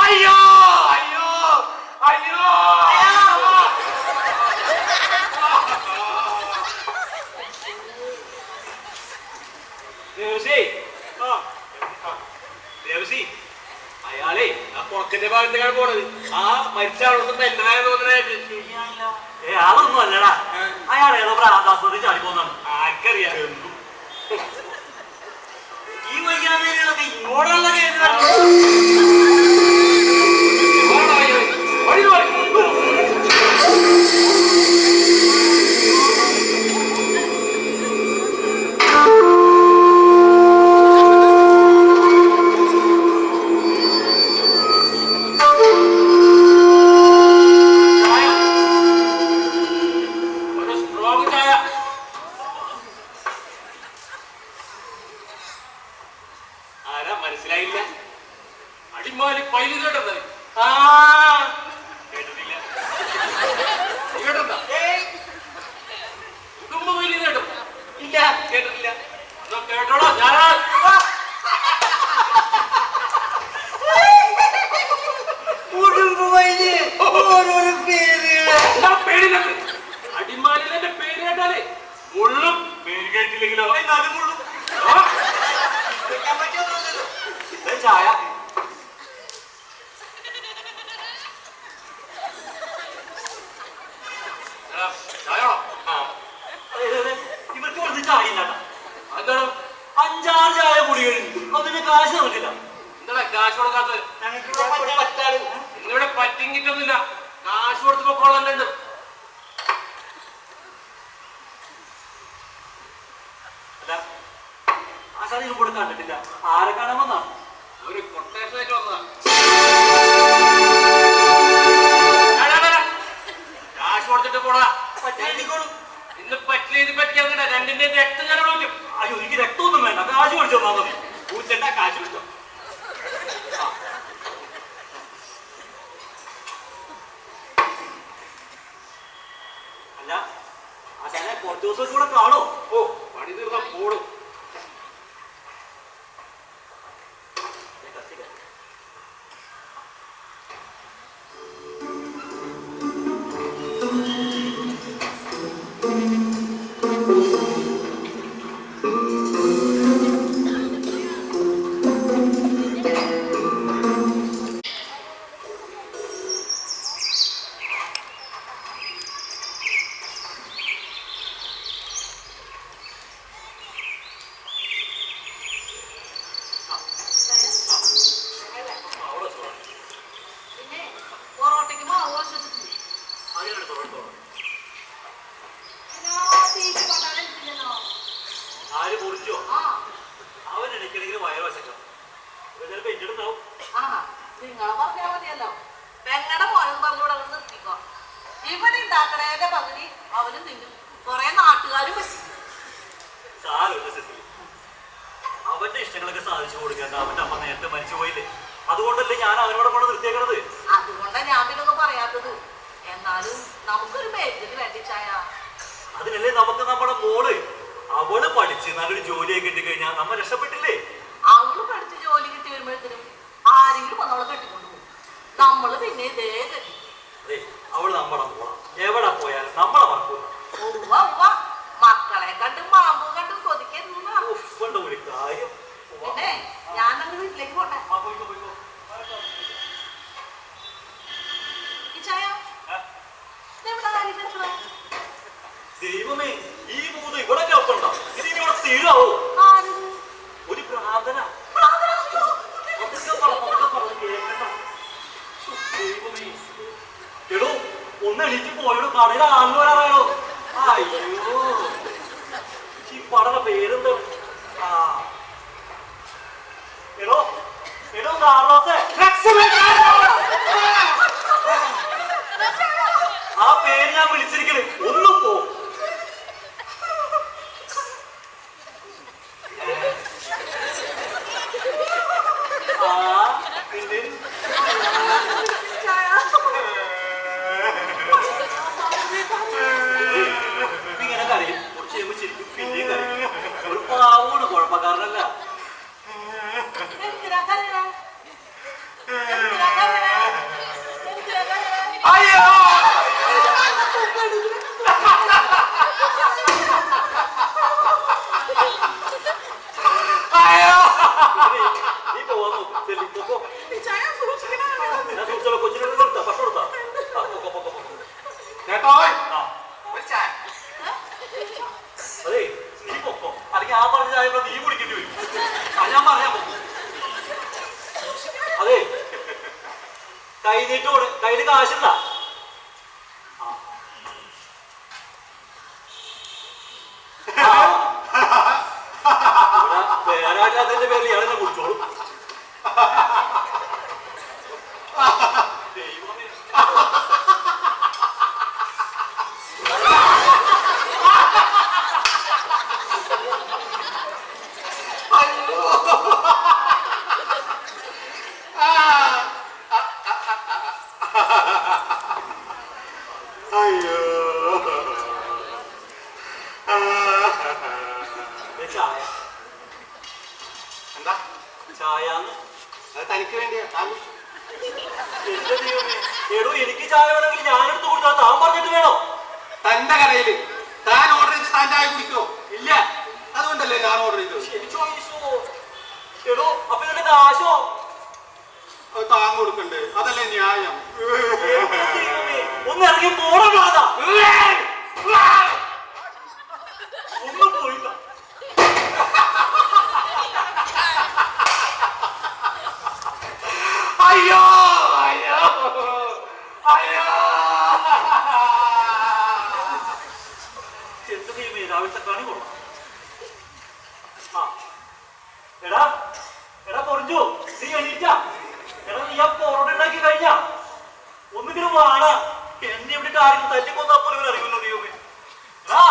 അയ്യോ അയ്യോ അയ്യോ ഭാഗത്തേക്കാണ് പോണത്. ആ മരിച്ച ആളൊന്നും പെൻഡനായ തോന്നണായിട്ട്. അതൊന്നും അല്ലടാ, അയാൾ ഏതോ പ്രാന്താസ്പത്രി ചാടിപ്പോന്നാണ്. ആർക്കറിയാം. ഈ വയ്യാന്നേരികളൊക്കെ ഇങ്ങോട്ടുള്ള കേസ് മനസ്സിലായില്ല. അടിമാലി പൈലി കേട്ടത്. ആ കേട്ടിട്ടില്ല. കേട്ടതാ? കുടുംബ പൈലി കേട്ടോ? ഇല്ല, കേട്ടിട്ടില്ല. കേട്ടോളാ. അടിമാലിൽ എന്റെ പേര് കേട്ടാലേ മുള്ളും. പേര് കേട്ടില്ലെങ്കിലോ മുള്ളും. ചായ ഇവർക്ക് കൊടുത്ത് ചായ ഇല്ലാട്ട. എന്താണ് 5-6 ചായ കുടി കഴിഞ്ഞു, അതിന് കാശ് തന്നിട്ടില്ല. എന്താ കാശ് കൊടുക്കാത്തത്? ഇന്നിവിടെ പറ്റിങ്ങിട്ടൊന്നുമില്ല. കാശ് കൊടുത്ത് പൊക്കോളന്നുണ്ട്. അല്ല ആശാൻ ഇവിടെ കണ്ടിട്ടില്ല. ആരെ കാണാൻ വന്നാണ്? ഒരു കൊട്ടേഷനായിട്ട് വന്നതാ. കാശ് കൊടുത്തിട്ട് പോടാ. ഇന്ന് പറ്റില്ല പറ്റിക്കാറുണ്ട്. രണ്ടിന്റെ രക്തം ഞാൻ വിളിക്കും. അയ്യോ, എനിക്ക് രക്തമൊന്നും വേണ്ട, കാശ് മേടിച്ചു തന്നാ മതി. പൂച്ചണ്ട കാശ് വിളിച്ചോ. അല്ല ആശാനെ കുറച്ച് ദിവസം കൂടെ കാണോ? ഓ, പണി തീർന്നാ പോടും. ആര് കുറിച്ചോ? അവൻ ഇടയ്ക്കിടയ്ക്ക് വയറുവശക്കം. ചിലപ്പോ എഞ്ചിടുണ്ടാവും. നിങ്ങളെ പറഞ്ഞാൽ മതിയല്ലോ. പെങ്ങടെ മോനും പറഞ്ഞൂടെ അവൻ നിർത്തിക്കോ. ഇവിടെ ഉണ്ടാക്കണേന്റെ പകുതി അവനും തിന്നും. കുറെ നാട്ടുകാരും സാരമില്ല സെസിലി, അവന്റെ ഇഷ്ടങ്ങളൊക്കെ സാധിച്ചു കൊടുക്കേണ്ട അവന്റെ അമ്മ നേരത്തെ മരിച്ചു പോയില്ലേ, അതുകൊണ്ടല്ലേ ഞാൻ അവനോട് കൊണ്ട് നിർത്തിയേക്കണത്. അതുകൊണ്ടാണ് ഞാൻ പിന്നൊന്നും പറയാത്തത്. എന്നാലും നമുക്കൊരു പേരിന് വേണ്ടിച്ചായ അതിനല്ലേ നമുക്ക് നമ്മുടെ മോള് അവള് പഠിച്ച് നല്ലൊരു ജോലിയൊക്കെ കിട്ടിക്കഴിഞ്ഞാൽ നമ്മ രക്ഷപ്പെട്ടില്ലേ? അവള് പഠിച്ച് ജോലി കിട്ടി വരുമ്പോഴത്തേനും ആരെങ്കിലും വന്നവളെ കെട്ടിക്കൊണ്ടുപോകും. നമ്മള് പിന്നെ ഇതേ കെട്ടി. അതെ, അവള് നമ്മളെ മോളാ. എവിടെ പോയാലും നമ്മളെ മറക്കൂല. ഉവ്വ ഉവ്വ, മക്കളെ കണ്ടും മാമ്പൂ കണ്ടും കൊതിക്കുന്നു. ഉഫ്ഫണ്ട ഒരു കാര്യം. പിന്നെ ഞാൻ അങ്ങ് വീട്ടിലേക്ക് പോട്ടെ. ചായ ദൈവമേ, ഈ മൂന്ന് ഇവിടെ കേൾക്കണ്ട. ഇതിനി ഇവിടെ തീരാവോ? ഒരു പ്രാർത്ഥന എടോ, ഒന്ന് എണീറ്റ് പോയടോ. കടയിൽ ആള് വരാറായോ? അയ്യോ, ഈ പടയുടെ പേരെന്താണ്? എടോ എടോ കാർലോസേ, ആ പേര് ഞാൻ വിളിച്ചിരിക്കണേ. ഒന്നും പോ. ഇങ്ങനെ കരയും, കുറച്ച് കഴിയുമ്പോ ശരിക്കും പിന്നെയും കരയും. ഒരു പാവോട്, കുഴപ്പക്കാരനല്ല. അയ്യോ കാശില്ല. വേറെ ആരില്ലാത്തതിന്റെ പേരിൽ ഇയാളെന്നെ കുടിച്ചോളൂ. ദൈവമേ. അയ്യോ ചായ എന്താ ചായാന്ന് അത് തനിക്ക് വേണ്ടിയാ എന്റെ ദൈവമേ. എടോ എനിക്ക് ചായ വേണമെങ്കിൽ ഞാനെടുത്ത് കൊടുത്താൽ താൻ പറഞ്ഞിട്ട് വേണോ? തന്റെ കടയില് താൻ ഓർഡർ ചെയ്ത് താൻ ചായ കുടിക്കോ? ഇല്ല, അതുകൊണ്ടല്ലേ ഞാൻ ഓർഡർ ചെയ്തത്. എടോ അപ്പൊ ഇതിന്റെ കാശോ? അത് താൻ കൊടുക്കണ്ടേ? അതല്ലേ ന്യായം. ഒന്ന് ഇറങ്ങി പോണോ? ഒന്നും പോയില്ല. അയ്യോ അയ്യോ അയ്യോ. എന്ത് ദൈവമേ, രാവിലത്തെ കണി കൊള്ളാം. ആ എടാ എടാ പൊറിഞ്ഞു, നീ എണീറ്റ? എടാ നീ ആ പൊറോട്ട ഉണ്ടാക്കി കഴിഞ്ഞ? ഒന്നിനും വാണ. എന്നെ ഇവിടെ ആരും തല്ലിക്കൊന്നാ പോലും അറിയുമല്ലോ ദൈവമേ. ആ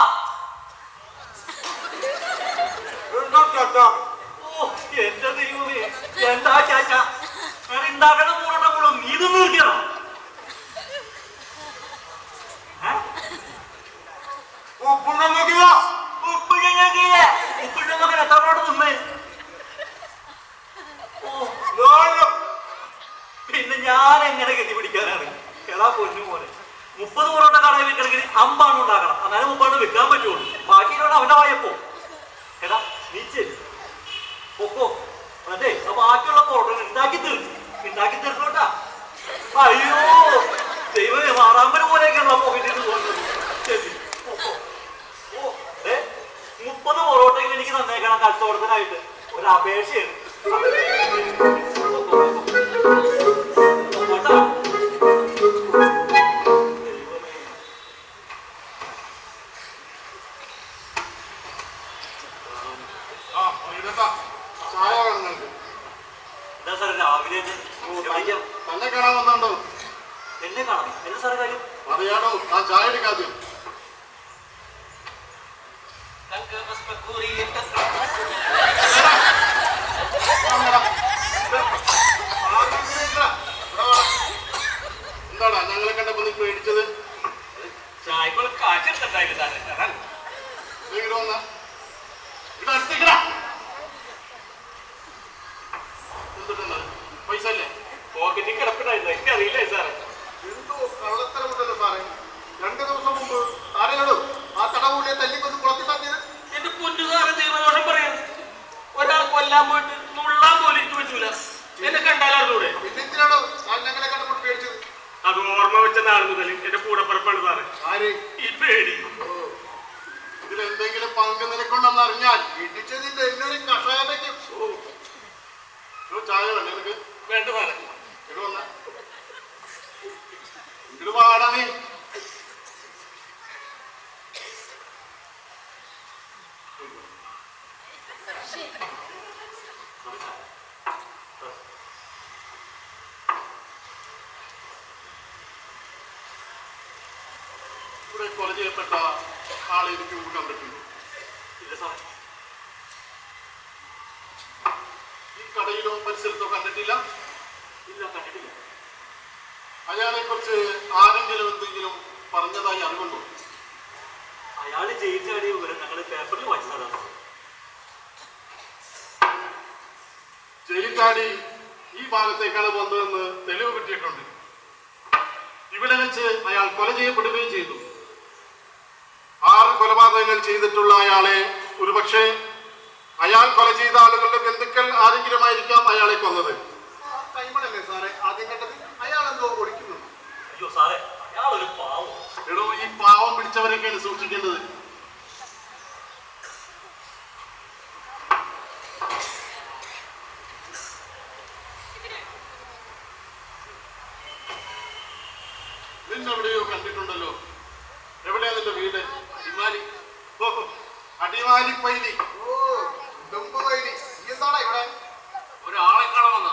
ഓ എന്റെ ദൈവമേ, എന്താ ചാച്ച ഉണ്ടാക്കണ പൊറോട്ട മുഴുവൻ നീ ഇത് നിർത്തിയണം. ഉപ്പിട്ട് എത്ര പൊറോട്ട തിന്നേ? പിന്നെ ഞാൻ എങ്ങനെ ഗതി പിടിക്കാനാണ്? എടാ പൊന്നു പോലെ 30 പൊറോട്ട കടയിൽ വിൽക്കണമെങ്കിൽ 50 ഉണ്ടാക്കണം. എന്നാലും 30 വിൽക്കാൻ പറ്റുള്ളൂ. ബാക്കിയിലോട്ട് അവന്റെ വായപ്പോ. എടാ നീ ചെല്ലു പൊക്കോ. അതെ ബാക്കിയുള്ള പൊറോട്ട ഉണ്ടാക്കി തീർക്കോട്ടാ. അയ്യോ ദൈവമേ, മാറാമ്പല് പോലെയൊക്കെയാണ് പോകേണ്ടത് പോകുന്നത്. ചെല്ലു പൊക്കോ. ഓ അതെ 30 പൊറോട്ടയിൽ എനിക്ക് തന്നേക്കണം കച്ചവടത്തിനായിട്ട്. ഒരു അപേക്ഷയാണ്. ചായ വേണം നിങ്ങൾക്ക്. എന്താ സാറേ രാവിലെ തന്നെ കാണാൻ വന്നുണ്ടോ? എന്നെ കാണാം. എന്താ സാറേ കാര്യം? അറിയാടോ, ആ ചായ എടുക്കാതെ എന്താടാ ഞങ്ങളെ കണ്ടപ്പോ നീ പേടിച്ചത്? ചായക്കുള്ള കാശെടുത്തിട്ടായില്ല സാറേ. ഇവിടെ വന്ന ഇവിടെ അടുത്തേക്കടാ. എന്തിട്ടുണ്ട് പൈസ അല്ലേ? പോക്കറ്റിൽ കിടപ്പുണ്ടായിരുന്നു, എനിക്കറിയില്ലേ സാറേ. എന്തോ കള്ളത്തരമുണ്ടല്ലോ സാറേ. 2 ദിവസം മുമ്പ് ആരെയോടും ആ തടവുള്ളിയെ തല്ലിക്കൊന്ന് കുളത്തിട്ടാക്കിയത്. എന്റെ പൊന്നു സാറേ, ദൈവദോഷം പറയുന്നത്. ഒരാൾ കൊല്ലാൻ പോയിട്ട് നുള്ളാൻ പോലും എനിക്ക് പറ്റൂല. എന്നെ കണ്ടാലൂടെ? പിന്നെന്തിനാണോ ഞാൻ ഞങ്ങളെ കണ്ടപ്പോൾ പേടിച്ചത്? അത് ഓർമ്മ വെച്ച നാൾ മുതൽ എന്റെ കൂടപ്പുറപ്പാണ് സാറേ. ആര്? ഈ പേടി. ഇതിലെന്തെങ്കിലും പങ്ക് നിനക്കുണ്ടെന്ന് അറിഞ്ഞാൽ ഇടിച്ചതിന്റെ എന്നൊരു കഷായം വയ്ക്കും. ചായ വേണ്ട നിനക്ക്? വേണ്ട സാറേ. ഇവിടെ വന്ന ഇവിടെ വാടാ നീ. ഇവിടെ കൊല ചെയ്യപ്പെട്ട ആളെ എനിക്ക് മുമ്പ് കണ്ടിട്ടുണ്ട്. ഇല്ല സാറേ. ഈ കടയിലോ പരിസരത്തോ കണ്ടിട്ടില്ല? ഇല്ല കണ്ടിട്ടില്ല. അയാളെ കുറിച്ച് ആരെങ്കിലും എന്തെങ്കിലും പറഞ്ഞതായി അറിവുണ്ടോ? അയാള് ജയിൽ ചാടിയ വിവരം ഞങ്ങൾ പേപ്പറിൽ വായിച്ചതാണ്. ജയിൽ ചാടി ഈ ഭാഗത്തേക്കാണ് വന്നതെന്ന് തെളിവ് കിട്ടിയിട്ടുണ്ട്. ഇവിടെ വെച്ച് അയാൾ കൊല ചെയ്യപ്പെടുകയും ചെയ്തു. 6 കൊലപാതകങ്ങൾ ചെയ്തിട്ടുള്ള അയാളെ ഒരുപക്ഷെ അയാൾ കൊല ചെയ്ത ആളുകളുടെ ബന്ധുക്കൾ ആരെങ്കിലും ആയിരിക്കാം അയാളെ കൊന്നത്. കൈമണല്ലേ സാറേ ആദ്യം കണ്ടത്? അയാൾ എന്തോ ഒളിക്കുന്നു. അയ്യോ സാറേ, അയാളൊരു പാവം. എടോ, ഈ പാവം പിടിച്ചവരൊക്കെയാണ് സൂക്ഷിക്കേണ്ടത്. എവിടെയോ കണ്ടിട്ടുണ്ടല്ലോ. എവിടെയാ നിന്റെ വീട്? അടിമാലി. ഓഹോ, അടിമാലി പൈലി. ഓ, ഉടുമ്പ് പൈലി. നീ എന്താടാ ഇവിടെ? ഒരാളെ കാണാൻ വന്ന.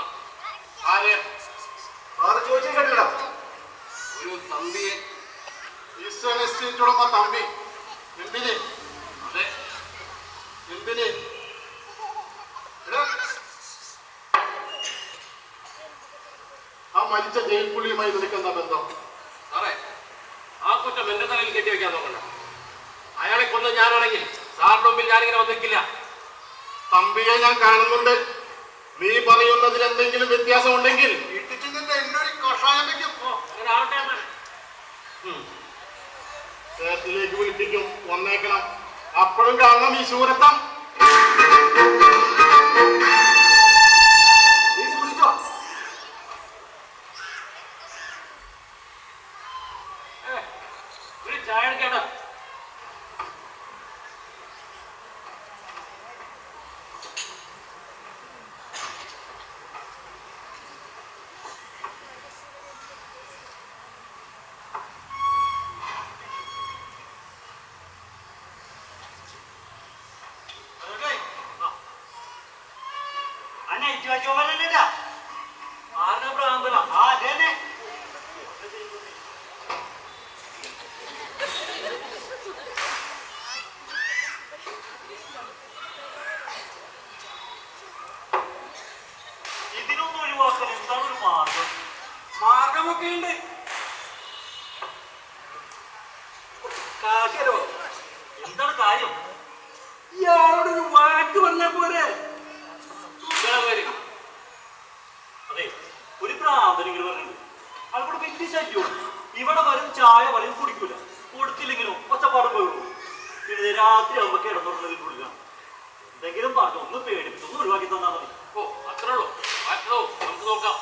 ആരെ? ആറ് ചോദിച്ചു കേട്ടില്ല. ഒരു തമ്പിയെ. ഈസ്റ്റേൺ എസ്റ്റേറ്റുള്ള തമ്പി. എന്തിന്? അതെ, എന്തിന്? ആ മരിച്ച ജയിൽ പുള്ളിയുമായി നിനക്കെന്താ ബന്ധം? സാറേ, ആ കുറ്റം എന്റെ തലയിൽ കെട്ടി വെക്കാൻ നോക്കണ്ട. അയാളെ കൊന്ന് ഞാനാണെങ്കിൽ സാറിന്റെ മുമ്പിൽ ഞാനിങ്ങനെ വന്നിരിക്കില്ല. തമ്പിയെ ഞാൻ കാണുന്നുണ്ട്. നീ പറയുന്നതിൽ എന്തെങ്കിലും വ്യത്യാസം ഉണ്ടെങ്കിൽ ഇട്ടിച്ച് നിന്റെ എന്നൊരു കഷായം വെക്കും. അങ്ങനെ ആവട്ടെ എന്നാൽ. സ്റ്റേഷനിലേക്ക് വിളിപ്പിക്കും. വന്നേക്കണം. അപ്പോഴും കാണണം ഈ ശൂരത്വം. നീ സൂക്ഷിച്ചോ. ഒരു ചായ എടുക്കേണ്ട. ആരുടെ പ്രാന്തനാ? ഇതിനൊന്നും ഒഴിവാക്കാൻ എന്താണ് ഒരു മാർഗം? മാർഗമൊക്കെ ഉണ്ട്. കാശരോ, എന്താണ് കാര്യം? ഇയാളോടൊരു വാക്ക് പറഞ്ഞാ പോരെ. വരും. അതെ, ഒരു പ്രാന്തനെങ്കിലും പറഞ്ഞു അതുകൊണ്ട് വലിയ ശല്യവും. ഇവിടെ വരും ചായ വരും കുടിക്കൂല. കൊടുത്തില്ലെങ്കിലും ഒച്ചപ്പാടും പോയുള്ളൂ. പിന്നെ രാത്രി ആകുമ്പോ കിടന്നുറങ്ങുന്നതിൽ കുടിക്കാം. എന്തെങ്കിലും പറഞ്ഞു ഒന്ന് പേടിപ്പിച്ചൊന്ന് ഒഴിവാക്കി തന്നാ മതി. ഓ, അത്രേ ഉള്ളൂ. മാറ്റോ, നമുക്ക് നോക്കാം.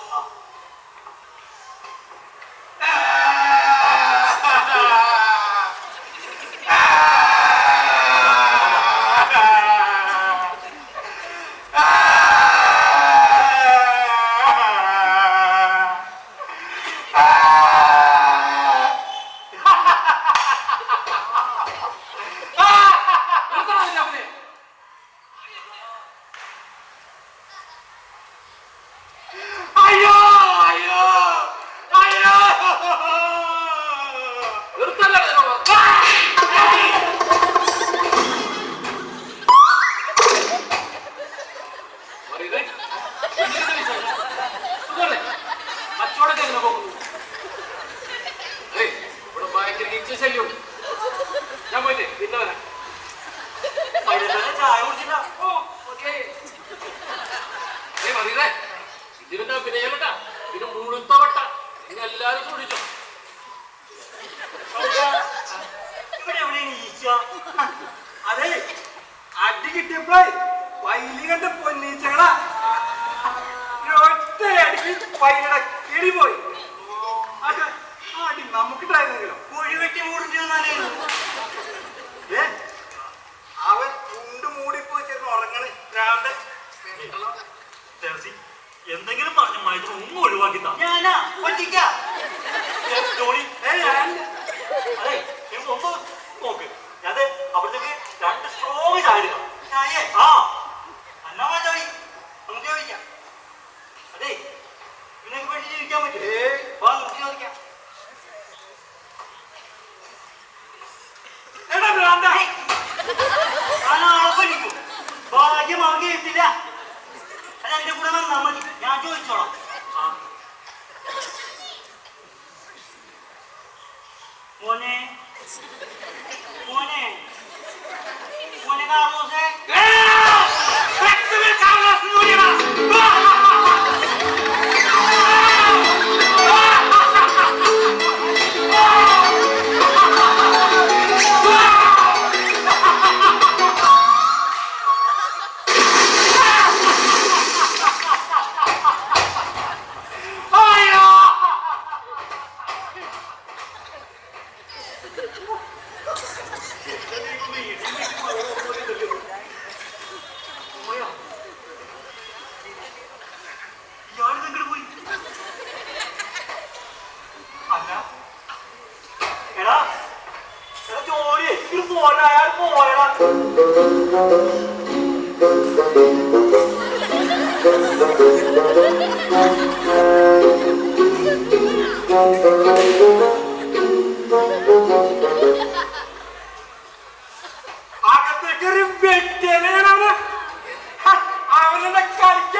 ഞാൻ പോയിട്ട് പിന്നെ വരാം. ചായ കുടിച്ചില്ല. ഓ, ഓക്കേ. മറിയേ, ഇതിന്റെ പിന്നെ ചെയ്യലട്ടാ. ഇത് മുഴുത്ത വട്ട. നിങ്ങൾ എല്ലാരും സൂക്ഷിച്ചോ. ഇവിടെ എവിടെയാണ് ഈച്ച? അതെ, അടി കിട്ടിയപ്പോഴേ വൈലി കണ്ട പൊന്നീച്ചകളാ. ഒറ്റ അടിക്ക് വൈലിയുടെ കിളി പോയി. അടി നമുക്കിട്ടായിരുന്നെങ്കിലും കുഴി വെട്ടി മൂടിട്ടിരുന്നാലേ. അവൻ ഉണ്ട് മൂടിപ്പോയി ചേർന്ന് ഉറങ്ങണേ. ഭ്രാന്തൻ. എന്തെങ്കിലും പറഞ്ഞു മയത്തിന് ഒന്നും ഒഴിവാക്കി ഞാനാ ഒറ്റയ്ക്ക ജോലി. അതെ, ഒന്ന് നോക്ക്. അത് അവിടത്തേക്ക് 2 സ്ട്രോങ് ചായ എടുക്കാം. ചായ ആ എന്നാ ചോദി നമുക്ക് ചോദിക്കാം. അതെ, നിനക്ക് വേണ്ടി ജീവിക്കാൻ പറ്റില്ലേ? നമുക്ക് ചോദിക്കാം. ഞാനാളൊക്കെ ഭാഗ്യം അവർക്ക് എത്തില്ല. അതെന്റെ കൂടെ വന്നാൽ മതി, ഞാൻ ചോദിച്ചോളാം. മോനെ മോനെ മോനെ കാർലോസേ. എടാ എടാ ജോലി ഇത് പോരാ അയാൾ പോയടാ. അകത്തേക്കൊരു വെട്ടിയാണ് അവനെ കളിക്ക.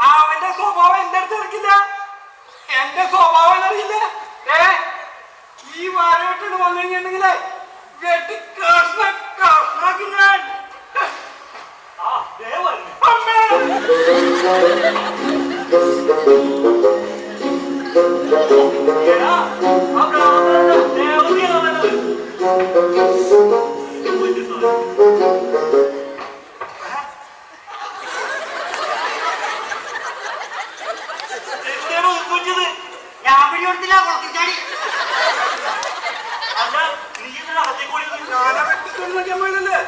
അവന്റെ സ്വഭാവം എന്റെ അടുത്ത് ഇറക്കില്ല, എന്റെ സ്വഭാവം അറിയില്ല. ഈ വാരവെട്ടിന് വന്നു കഴിഞ്ഞിട്ടുണ്ടെങ്കിലേ വെട്ടി കഷ്ണാക്കി ഞാൻ. ഞാൻ പിടി കൊടുത്തില്ല, കുളത്തിൽ ചാടി. അല്ല നീ ഇതിന്റെ അകത്തേക്ക് കൂടി പോയതല്ലേ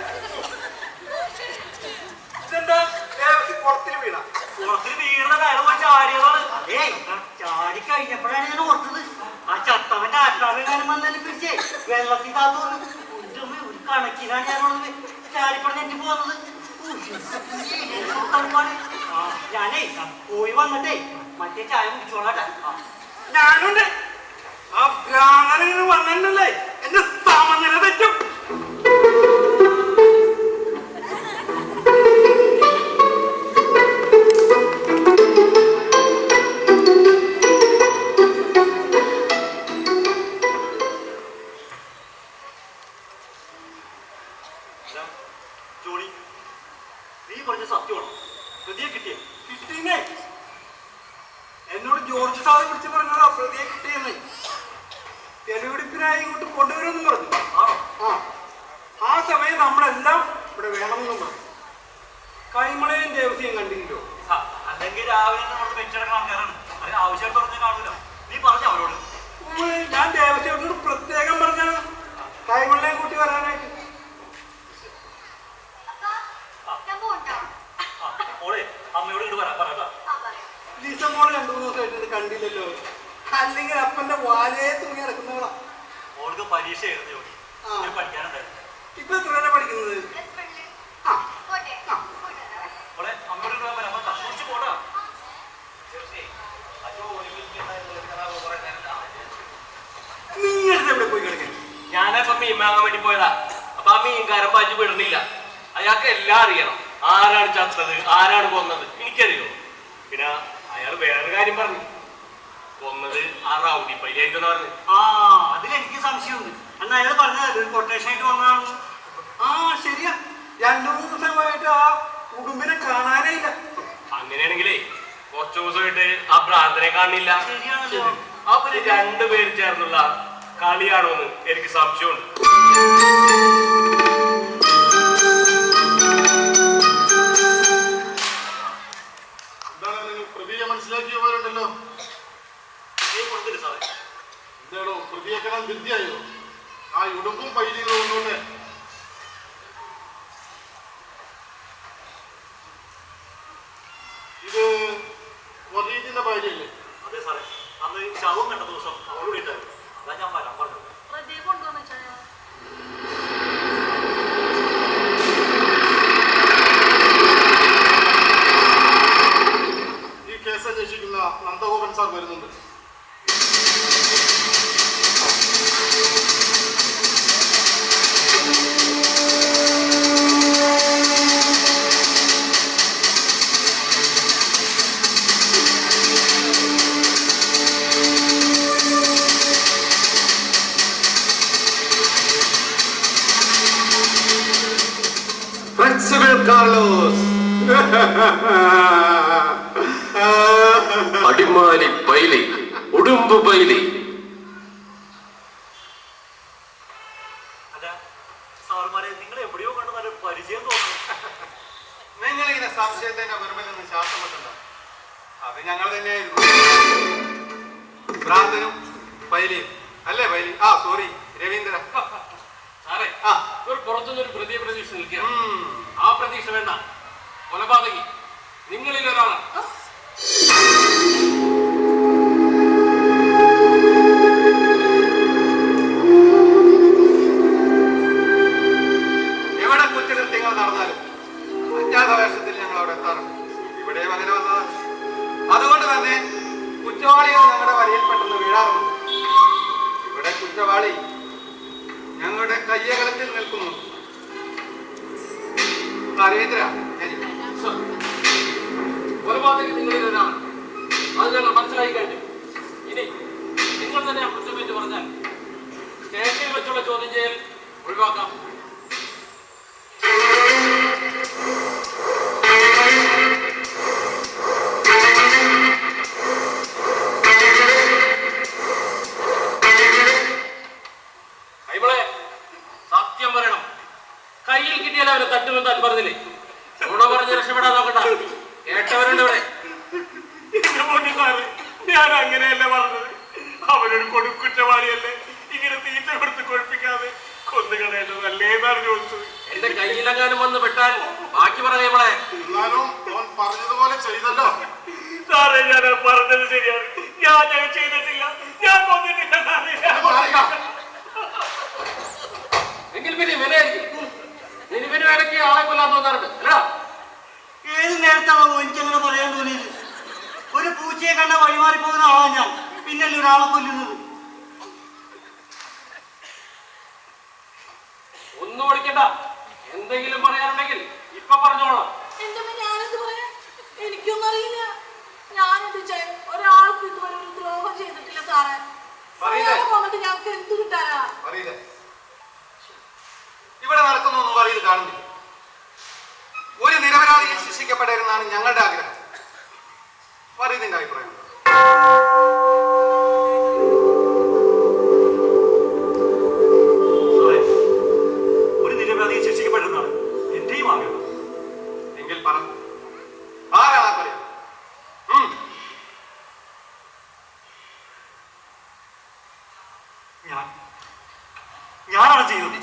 ഇതെന്താ കുളത്തിൽ വീണ? കുളത്തിൽ വീണ കാര്യം പോയി ചാടിയതാണ്. അതേ ചാടി കഴിഞ്ഞപ്പോഴാണ് ഞാൻ ഓർത്തത് ആ ചത്തവന്റെ ആത്മാവികാരം വന്നാലും പിടിച്ചേ വെള്ളത്തിൽ താത്തോന്ന് ഒരു കണക്കിനാണ് ഞാനുള്ളത് ചാടിപ്പറഞ്ഞിട്ട് പോകുന്നത്. ഞാനേ പോയി വന്നിട്ടേ മറ്റേ ചായ കുടിച്ചോളാട്ടെ. ഞാനുണ്ട്. ആ ഭ്രാന്തനെ വന്നിട്ടല്ലേ എന്റെ സമനില തെറ്റും. ജോണി നീ പറഞ്ഞ സത്യമാണോ? പ്രതിയെ കിട്ടിയ കിട്ടീന്നേ. എന്നോട് ജോർജ് സാറ് വിളിച്ച് പറഞ്ഞതാ പ്രതിയെ കിട്ടിയെന്ന്. തെളിവെടുപ്പിനായി ഇങ്ങോട്ട് കൊണ്ടുവരുമെന്നും പറഞ്ഞു. ആ സമയം നമ്മളെല്ലാം ഇവിടെ വേണമെന്നും പറഞ്ഞു. കൈമളയും ദേവസ്യം കണ്ടില്ലോ. അല്ലെങ്കിൽ രാവിലെ നമ്മൾ വെച്ചെടുക്കുന്ന ആൾക്കാരാണ്. അതിന് ആവശ്യമായിട്ട് പറഞ്ഞ കാണൂല. നീ പറഞ്ഞ അവരോട്. ഞാൻ ദേവസ്യോട് പ്രത്യേകം പറഞ്ഞാണ് കൈമളയും കൂട്ടി വരാനായിട്ട്. മോളെ അമ്മയോട് ഇങ്ങോട്ട് വരാൻ പറയട്ടാ. ലീസ മോള് 2-3 ദിവസമായിട്ട് കണ്ടില്ലല്ലോ. അല്ലെങ്കിൽ അപ്പന്റെ വാലയെ തൂങ്ങി നടക്കുന്നവളാ. മോൾക്ക് പരീക്ഷ എഴുതി ജോലി പഠിക്കാനുണ്ടായിരുന്നു. ഇപ്പൊ എത്രയാണ് പഠിക്കുന്നത്? മോളെ അമ്മയോട് ഇങ്ങോട്ട് വരാൻ പറ. കുറിച്ച് പോടാ. നിങ്ങൾ എവിടെ പോയി കിടക്കാൻ? ഞാനപ്പം മീൻ വാങ്ങാൻ വേണ്ടി പോയതാ. അപ്പൊ ആ മീൻകാരൻ പഞ്ച് വിടണില്ല. അയാൾക്ക് എല്ലാം അറിയണം. ആരാണ് ചത്തത്, ആരാണ് കൊന്നത് എനിക്കറിയോ. പിന്നെ അയാൾ വേറെ കാര്യം പറഞ്ഞു, കൊന്നത് ആ റൗഡി പയ്യായിരിക്കും പറഞ്ഞു. അതിലെനിക്ക് സംശയമുണ്ട്. എന്നാ അയാൾ പറഞ്ഞത് ഒരു കൊട്ടേഷൻ ആയിട്ട് വന്നതാണ്. ശരിയാ. 2-3 ദിവസമായിട്ട് ആ ഉടുമ്പിനെ കാണാനേ ഇല്ല. അങ്ങനെയാണെങ്കിലേ കുറച്ചു ദിവസമായിട്ട് ആ ഭ്രാന്തനെ കാണില്ല. ശരിയാണല്ലോ. അപ്പൊ 2 പേര് ചേർന്നുള്ള കളിയാണോന്ന് എനിക്ക് സംശയമുണ്ട്. എന്താണ് നിങ്ങൾ പ്രതിയെ മനസ്സിലാക്കിയവരുണ്ടല്ലോ. എന്താണോ പ്രതിയേക്കണം വിദ്യയോ? ആ ഉടുമ്പും പൈലിയും ഒന്നുകൊണ്ട് ഇത് വറീദിന്റെ ഭാര്യയല്ലേ? അതെ സാറേ, അന്ന് ശവം കണ്ട ദിവസം അവൾ വീട്ടായിരുന്നു. അതാ ഞാൻ വരാൻ പറഞ്ഞത്. ഈ കേസ് അന്വേഷിക്കുന്ന നന്ദഗോപൻ സാർ വരുന്നുണ്ട്. കാർലോസ് അടിമാലി പൈലി, ഉടുമ്പ് പൈലി. അല്ല സാറുമാരെ, നിങ്ങൾ എവിടെയോ കണ്ട് നല്ല പരിചയം തോന്നുന്നു. നിങ്ങളിങ്ങനെ സംശയത്തിന്റെ വെറുമെന്ന് ശ്വാസം വിട്ടുണ്ടോ? അത് ഞങ്ങൾ തന്നെയായിരുന്നു. ഭ്രാന്തനും പൈലിയും അല്ലേ? പൈലി സോറി രവീന്ദ്ര സാറേ, ഒരു പുറത്തുനിന്നൊരു പ്രതിയെ പ്രതീക്ഷ നിൽക്കുക. ആ പ്രതീക്ഷ വേണ്ട. കൊലപാതകി നിങ്ങളിൽ ഒരാളാണ്. നരേന്ദ്ര. കൊലപാതകം നിങ്ങളിൽ ഒരാണ്. അത് ഞങ്ങൾ മനസ്സിലായി കഴിഞ്ഞു. ഇനി നിങ്ങൾ തന്നെ കുറ്റമേറ്റ് പറഞ്ഞാൽ സ്റ്റേഷനിൽ വെച്ചുള്ള ചോദ്യം ചെയ്യൽ ഒഴിവാക്കാം. സത്യം പറയണം. കയ്യിൽ കിട്ടിയാൽ അവരെ തട്ടുമെന്ന് താൻ പറഞ്ഞില്ലേ? നുണ പറഞ്ഞ് രക്ഷപ്പെടാൻ നോക്കണ്ട. കേട്ടവരുണ്ട് ഇവിടെ. ഞാൻ അങ്ങനെയല്ല പറഞ്ഞത്. അവനൊരു കൊടുക്കുറ്റവാളിയല്ലേ. ഇങ്ങനെ തീറ്റ കൊടുത്ത് കൊഴിപ്പിക്കാതെ കൊന്നുകളയേണ്ടതല്ലേ എന്നാണ് ചോദിച്ചത്. എന്റെ കയ്യിലെങ്ങാനും വന്ന് പെട്ടാൽ ബാക്കി പറയുമ്പോളെ. എന്നാലും അവൻ പറഞ്ഞതുപോലെ ചെയ്തല്ലോ. സാറേ, ഞാൻ പറഞ്ഞത് ശരിയാണ്. ഞാൻ ചെയ്തിട്ടില്ല. ഞാൻ കൊന്നിട്ടില്ല. എങ്കിൽ പിന്നെ വിലയായിരിക്കും. ഇനി പിന്നെ ഇടയ്ക്ക് ആളെ കൊല്ലാൻ തോന്നാറുണ്ട് അല്ല? ഏത് നേരത്താണോ എനിക്കങ്ങനെ പറയാൻ തോന്നിയത്? ഒരു പൂച്ചയെ കണ്ട വഴിമാറി പോകുന്ന ആളാണ് ഞാൻ. പിന്നല്ലേ ഒരാളെ കൊല്ലുന്നത്? ഒന്നും ഓടിക്കണ്ട. എന്തെങ്കിലും പറയാനുണ്ടെങ്കിൽ ഇപ്പൊ പറഞ്ഞോളാം. എന്റെ ഞാനെന്ത് പറയാ? എനിക്കൊന്നും അറിയില്ല. ഞാനെന്ത് ചെയ്യും? ഒരാൾക്കും ഇതുവരെ ഒരു ദ്രോഹം ചെയ്തിട്ടില്ല സാറേ. വന്നിട്ട് ഞങ്ങൾക്ക് എന്ത് കിട്ടാനാ? ഇവിടെ നടക്കുന്നൊന്നും പറയുന്നത് കാണുന്നില്ല. ഒരു നിരപരാധിയെ ശിക്ഷിക്കപ്പെടരുന്നാണ് ഞങ്ങളുടെ ആഗ്രഹം. പറയുന്നതിന്റെ അഭിപ്രായം. ഒരു നിരപരാധിയെ ശിക്ഷിക്കപ്പെടുന്നതാണ് എന്റെയും ആഗ്രഹം. എങ്കിൽ പറ, ആരാണ് പറയാ? ഞാനാണ് ചെയ്യുന്നത്.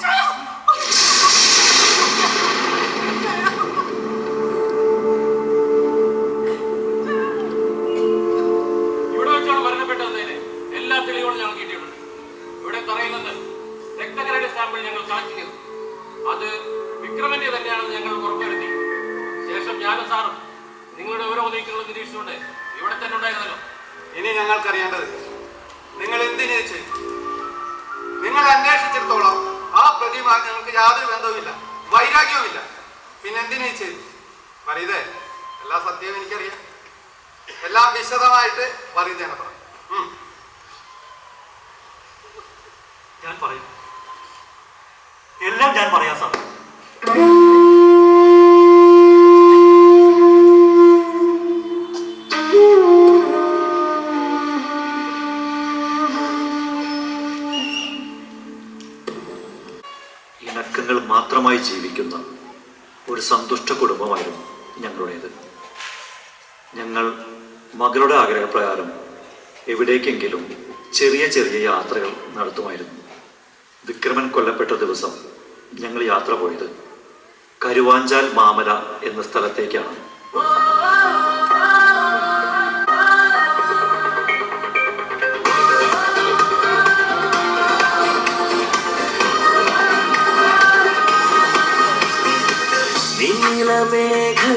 ഇവിടെ വെച്ചാണ് മരണപ്പെട്ടതിന് എല്ലാ തെളിവുകളും ഞങ്ങൾ കിട്ടിയിട്ടുണ്ട്. ഇവിടെ പറയുന്നത് രക്തകരയുടെ സാമ്പിൾ ഞങ്ങൾ കളക്ട് ചെയ്തു. അത് വിക്രമന്റെ തന്നെയാണെന്ന് ഞങ്ങൾ ഉറപ്പുവരുത്തി. ശേഷം ഞാനും സാറും നിങ്ങളുടെ ഓരോ നീക്കങ്ങളും നിരീക്ഷിച്ചുകൊണ്ട് ഇവിടെ തന്നെ ഉണ്ടായിരുന്നല്ലോ. ഇനി ഞങ്ങൾക്കറിയേണ്ടത് നിങ്ങൾ എന്തിനു ചെയ്തു. നിങ്ങൾ അന്വേഷിച്ചിടത്തോളം ആ പ്രതിയുമായി നിങ്ങൾക്ക് യാതൊരു ബന്ധവുമില്ല, വൈരാഗ്യവുമില്ല. പിന്നെ എന്തിനു ചെയ്തു? പറയതേ, എല്ലാ സത്യവും എനിക്കറിയാം. എല്ലാം വിശദമായിട്ട് പറയുന്നതാണ് പറ. ഞാൻ പറയും, എല്ലാം ഞാൻ പറയാം സാർ. ഇണക്കങ്ങൾ മാത്രമായി ജീവിക്കുന്ന ഒരു സന്തുഷ്ട കുടുംബമായിരുന്നു ഞങ്ങളുടേത്. ഞങ്ങൾ മകളുടെ ആഗ്രഹപ്രകാരം എവിടേക്കെങ്കിലും ചെറിയ ചെറിയ യാത്രകൾ നടത്തുമായിരുന്നു. വിക്രമൻ കൊല്ലപ്പെട്ട ദിവസം ഞങ്ങൾ യാത്ര പോയത് കരുവാഞ്ചാൽ മാമല എന്ന സ്ഥലത്തേക്കാണ്.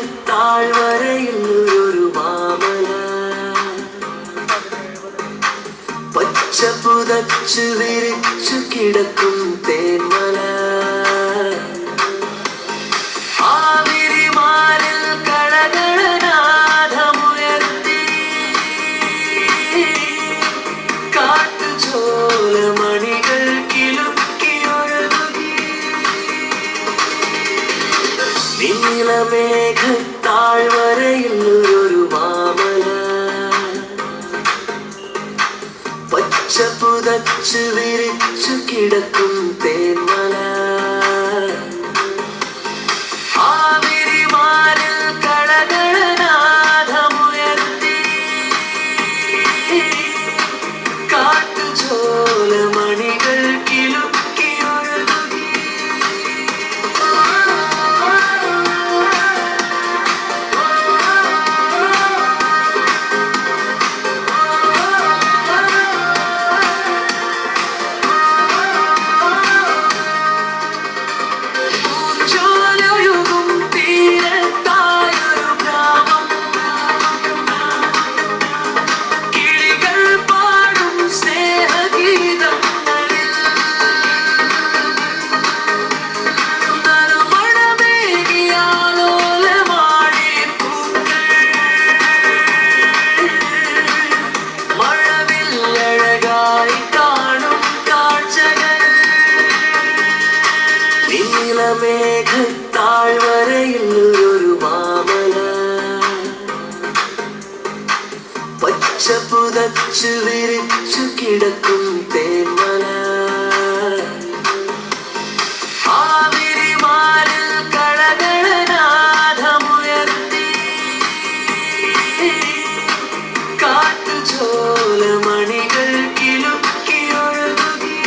നീലമേഘത്താഴ്വരയിൽ ഒരു മാമല പച്ച പുതച്ചു വിരിച്ചു കിടക്കും തേന്മല ആവിരിമാരിൽ കളകളനാഥമുയർത്തി കാട്ടുചോലമണികൾ കിലുക്കിയൊഴുകി നീലമേഘത്താഴ്വരയിൽ ഒരു മാമല പച്ച പുതച്ചു വിരിച്ചു കിടക്കും തേന്മല ആവിരിമാരിൽ കളകളനാഥമുയർത്തി കാട്ടുചോലമണികൾ കിലുക്കിയൊഴുകി ചിലമേഘത്താഴ്വരയിൽ ഒരു മാമല പച്ച പുതച്ചു വിരിച്ചു കിടക്കും തേന്മല ആവിരിമാരിൽ കളകളനാഥമുയർത്തി കാട്ടുചോലമണികൾ കിലുക്കിയൊഴുകി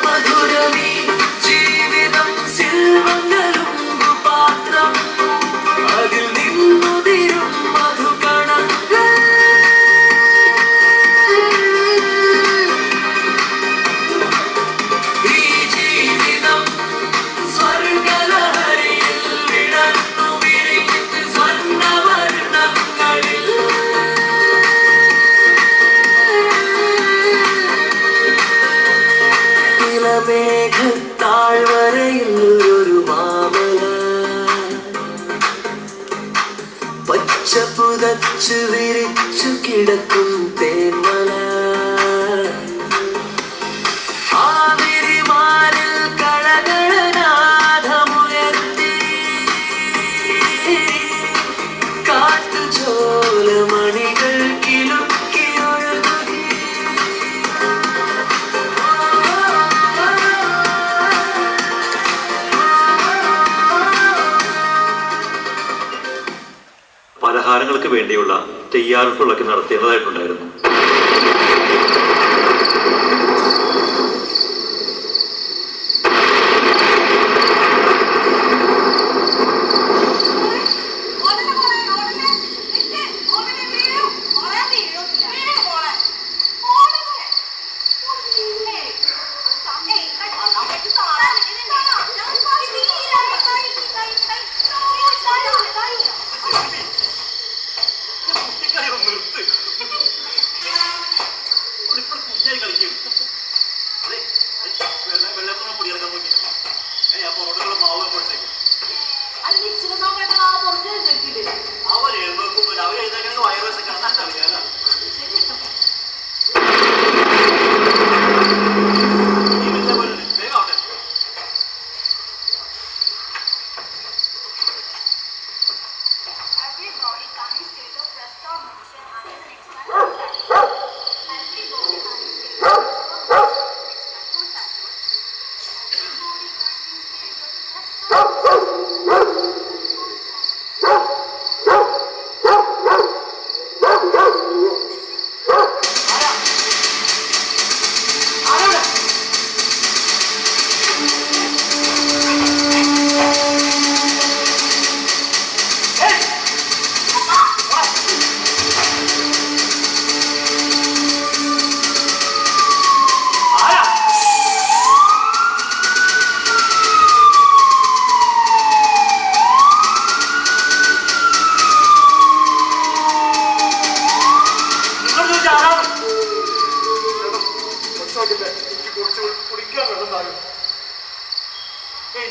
മധുരമീ ജീവിതം സിൽവങ്ങളും പാത്രം അതിൽ നിന്നുതിരും മധുകണങ്ങൾ ഈ ജീവിതം സ്വർഗലഹരിയിൽ വിടർന്നു വിരിഞ്ഞ് സ്വർണ്ണവർണ്ണങ്ങളിൽ മേഘത്താഴ്വരയിൽ ഒരു മാമല പച്ച പുതച്ചു വിരിച്ചു കിടക്കും തേന്മല ആവിരിമാരിൽ കളകളനാഥമുയർത്തി കാട്ടുചോലമണികൾ കിലുക്കിയൊഴുകി പലഹാരങ്ങൾക്ക് വേണ്ടിയുള്ള തയ്യാറെടുപ്പുകളൊക്കെ നടത്തേണ്ടതായിട്ടുണ്ടായിരുന്നു.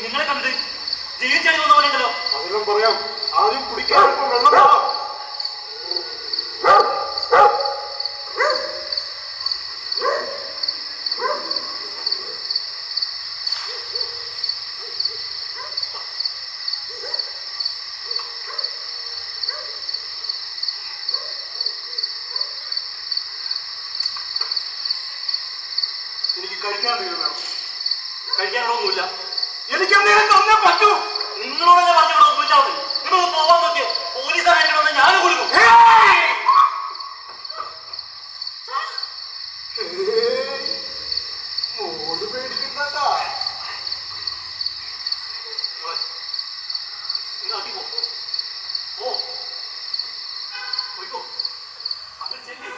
നിങ്ങളെ കണ്ടിട്ട് ജീവിച്ചാൽ വന്ന പോലെ ഉണ്ടല്ലോ. അതെല്ലാം പറയാം, ആദ്യം കുടിക്കാൻ വെള്ളം താ. എനിക്ക് കഴിക്കാൻ എന്തെങ്കിലും വേണം. കഴിക്കാനുള്ളതൊന്നുമില്ല. എനിക്ക് എന്തെങ്കിലും തന്നേ പറ്റൂ. നിങ്ങളോടല്ലേ പറഞ്ഞോളൂ ഒന്നുമില്ലാതെ. നിങ്ങൾ പോവാൻ നോക്കിയ പോലീസ് ആണെങ്കിലും ഞാൻ കൊടുക്കും. മോള് പേടിക്കണ്ടാ. അങ്ങനെ ചെല്ലി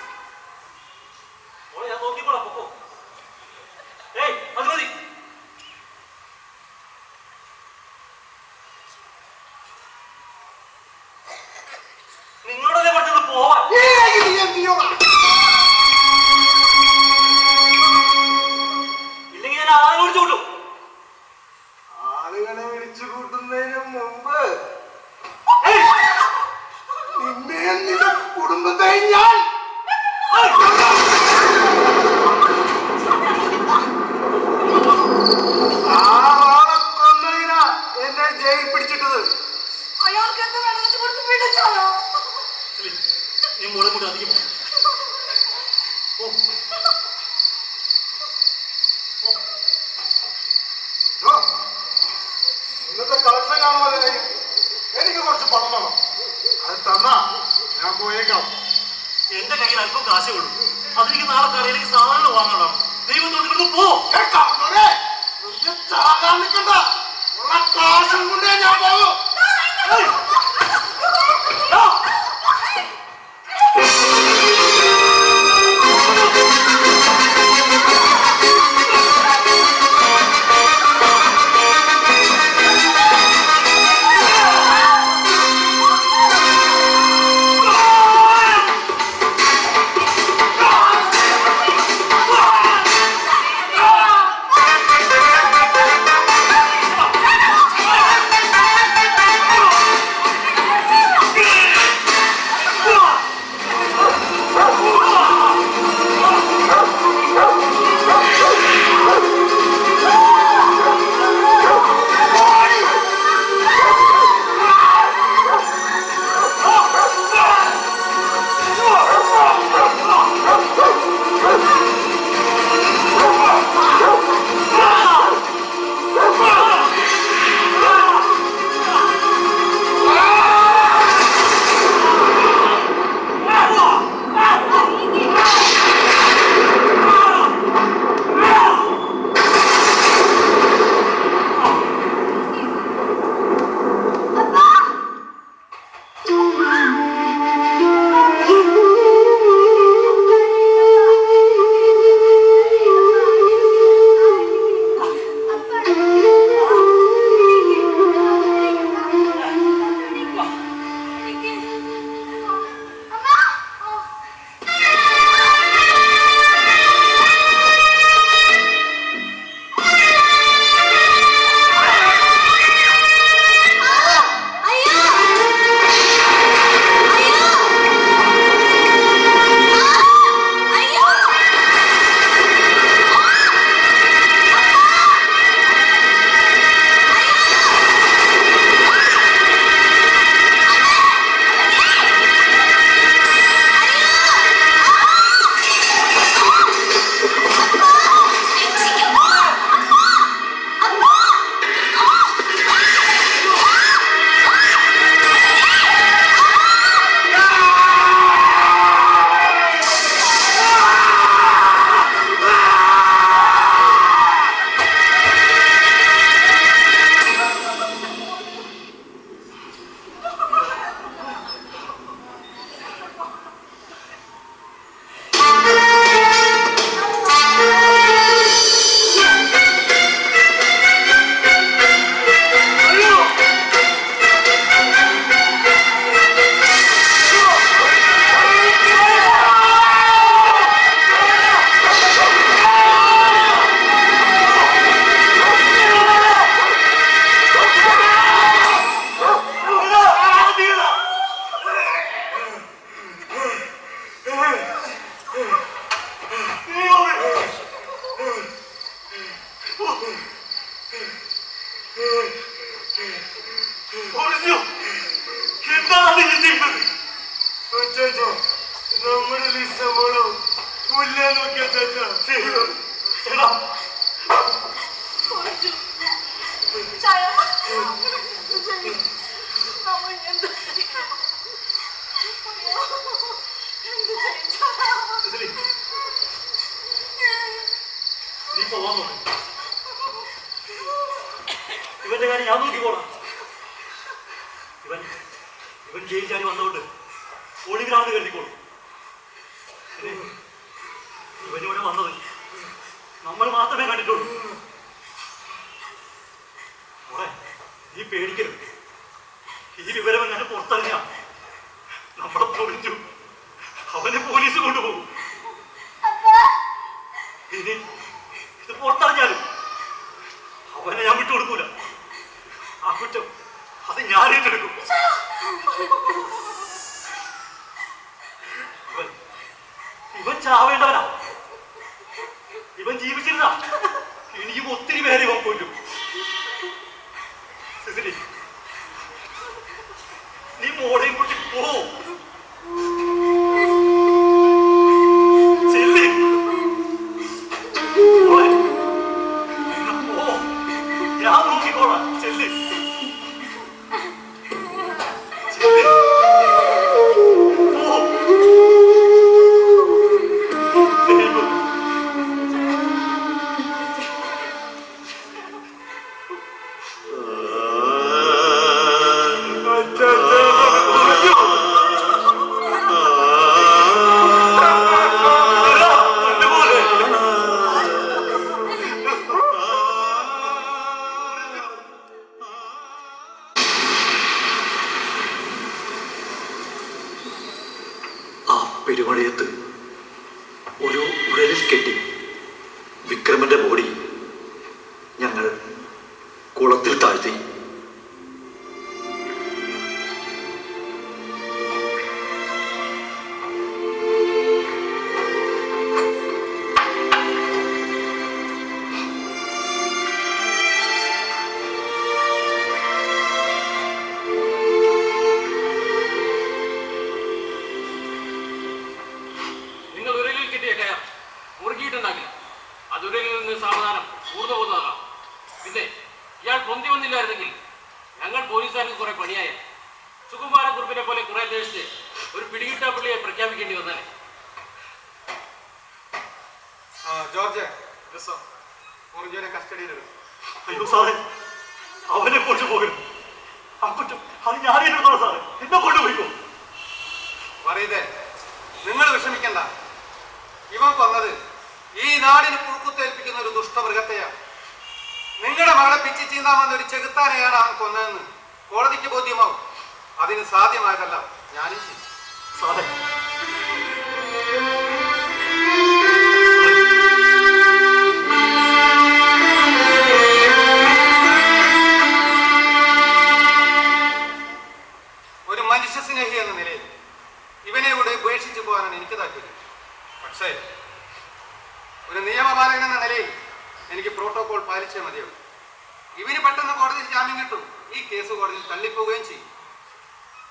മോളെ ഞാൻ നോക്കിക്കോളാം. പൊക്കോ. ഏയ് അത് മതി. നിങ്ങളോടല്ലേ പറഞ്ഞത് പോവാൻ. ഇല്ലെങ്കിൽ ഞാൻ ആളെ വിളിച്ചു കൂട്ടും. ഇന്നത്തെ കളക്ഷൻ കാണുമ്പോൾ എനിക്ക് കുറച്ച് പണം വേണം. അത് തന്നാ ഞാൻ പോയേക്കാം. എന്റെ കയ്യിൽ അല്പം കാശേ ഉള്ളൂ. അതെനിക്ക് നാളെ കടയിലേക്ക് സാധനങ്ങൾ വാങ്ങണം. ദൈവത്തോട് ഇവിടുന്ന് പോ. ചാകാൻ നിൽക്കണ്ട. ഉള്ള കാശും കൊണ്ടേ ഞാൻ പോകും. നമ്മുടെ ലിസമോളോ കൊല്ലാനൊക്കെ നീ പോവാൻ നോക്ക്. ഇവന്റെ കാര്യം ഞാൻ നോക്കിക്കോളാം. ഇവൻ ജയിൽ ചാടി വന്നോണ്ട് ഒളിവിലാണെന്ന് കരുതിക്കോളും. ഇവനിവിടെ വന്നത് നമ്മൾ മാത്രമേ കണ്ടിട്ടുള്ളൂ. മോളെ നീ പേടിക്കരുത്. ഈ വിവരം എങ്ങനെ പുറത്തറിഞ്ഞ നമ്മളെ പൊളിച്ചു അവനെ പോലീസ് കൊണ്ടുപോകും. ഇനി ഇത് പുറത്തറിഞ്ഞാലും അവനെ ഞാൻ വിട്ടുകൊടുക്കൂല. ആ കുറ്റം അത് ഞാൻ ഏറ്റെടുക്കും. ഇവൻ ചാവേണ്ടവനാ. ഇവൻ ജീവിച്ചിരുന്ന ഇനിയും ഒത്തിരി പേരെ ഇവൻ കൊല്ലും. നീ മോളെയും കൂട്ടി പോ. അതുരയിൽ നിന്ന് സാവധാനം ഊർന്നു പോകുന്നതാകാം. പിന്നെ ഇയാൾ പൊന്തി വന്നില്ലായിരുന്നെങ്കിൽ ഞങ്ങൾ പോലീസുകാർക്ക് കുറെ പണിയായ സുകുമാരക്കുറിപ്പിനെ പോലെ കുറെ അന്വേഷിച്ച് ഒരു പിടികിട്ടാ പുള്ളിയെ പ്രഖ്യാപിക്കേണ്ടി വന്നാലേ. ജോർജ് മുറിഞ്ഞവനെ കസ്റ്റഡിയിലെടുക്കും. അയ്യോ സാറേ, അവനെ കൊണ്ട് പോകരുത്. ആ കുറ്റം അത് ഞാനെടുത്തോളാം സാറേ, എന്നെ കൊണ്ടുപോയിക്കോ. പറയതേ, നിങ്ങൾ വിഷമിക്കണ്ട. ഇവൻ കൊന്നത് ഈ നാടിന് പുഴുക്കുത്തേൽപ്പിക്കുന്ന ഒരു ദുഷ്ടമൃഗത്തെയാണ്. നിങ്ങളുടെ മകളെ പിച്ചി ചീന്താമെന്ന ഒരു ചെകുത്താനെയാണ് അവൻ കൊന്നതെന്ന് കോടതിക്ക് ബോധ്യമാവും. അതിന് സാധ്യമായതല്ല ഞാനും ചെയ്യും. സാറേ, ഒരു മനുഷ്യസ്നേഹി എന്ന നിലയിൽ ഇവനെ കൂടെ ഉപേക്ഷിച്ചു പോകാനാണ് എനിക്ക് താല്പര്യം. പക്ഷേ ഒരു നിയമപാലകൻ എന്ന നിലയിൽ എനിക്ക് പ്രോട്ടോകോൾ പാലിച്ചേ മതിയാവും. ഇവന് പെട്ടെന്ന് കോടതിയിൽ ജാമ്യം കിട്ടും, ഈ കേസ് കോടതിയിൽ തള്ളിപ്പോവുകയും ചെയ്യും.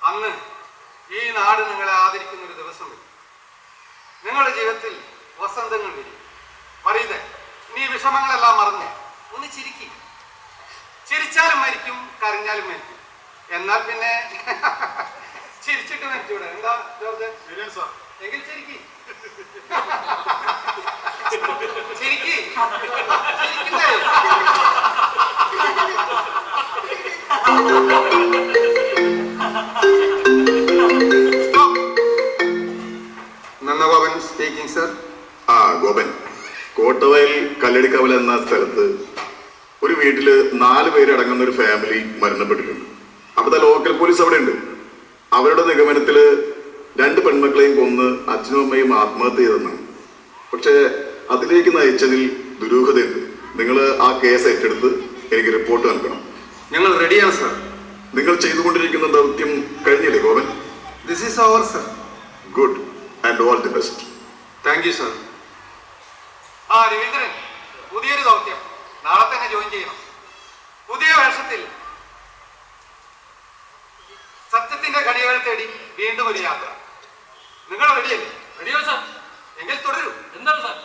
അന്ന് ഈ നാട് നിങ്ങളെ ആദരിക്കുന്ന ഒരു ദിവസം വരും. നിങ്ങളുടെ ജീവിതത്തിൽ വസന്തങ്ങൾ വരും. പറയതേ, നീ വിഷമങ്ങളെല്ലാം മറന്നു ഒന്ന് ചിരിക്കി. ചിരിച്ചാലും മരിക്കും, കരഞ്ഞാലും മരിക്കും. എന്നാൽ പിന്നെ ചിരിച്ചിട്ട് മരിച്ചൂടെ? എന്താ ജോർജ്? എങ്കിൽ ചിരിക്കി. ചിരിക്കി. Nandagopan speaking sir. ആ ഗോപൻ, കോട്ടവയൽ കല്ലടിക്കവല എന്ന സ്ഥലത്ത് ഒരു വീട്ടില് 4 പേരടങ്ങുന്ന ഒരു ഫാമിലി മരണപ്പെട്ടിട്ടുണ്ട്. അവിടുത്തെ ലോക്കൽ പോലീസ് അവിടെ ഉണ്ട്. അവരുടെ നിഗമനത്തില് 2 പെൺമക്കളെയും കൊന്ന് അച്ഛനും അമ്മയും ആത്മഹത്യ ചെയ്തെന്നാണ്. പക്ഷെ അതിലേക്ക് നയിച്ചതിൽ ദുരൂഹതയുണ്ട്. നിങ്ങൾ ആ കേസ് ഏറ്റെടുത്ത് എനിക്ക് റിപ്പോർട്ട് നൽകണം. ഞങ്ങൾ റെഡിയാണ് സർ. നിങ്ങൾ ചെയ്തുകൊണ്ടിരിക്കുന്ന ദൗത്യം കഴിഞ്ഞില്ലേ Gopan? This is over sir. Good and all the best. Thank you sir. ആ രവീന്ദ്രൻ, പുതിയൊരു ദൗത്യം നാളെ തന്നെ ജോയിൻ ചെയ്യണം. പുതിയ വേഷത്തിൽ സത്യത്തിന്റെ ഘടികൾ തേടി വീണ്ടും ഒരു യാത്ര. നിങ്ങൾ റെഡിയല്ലേ? റെഡിയോ സാർ? എങ്കിൽ തുടരൂ. എന്താണ് സാർ?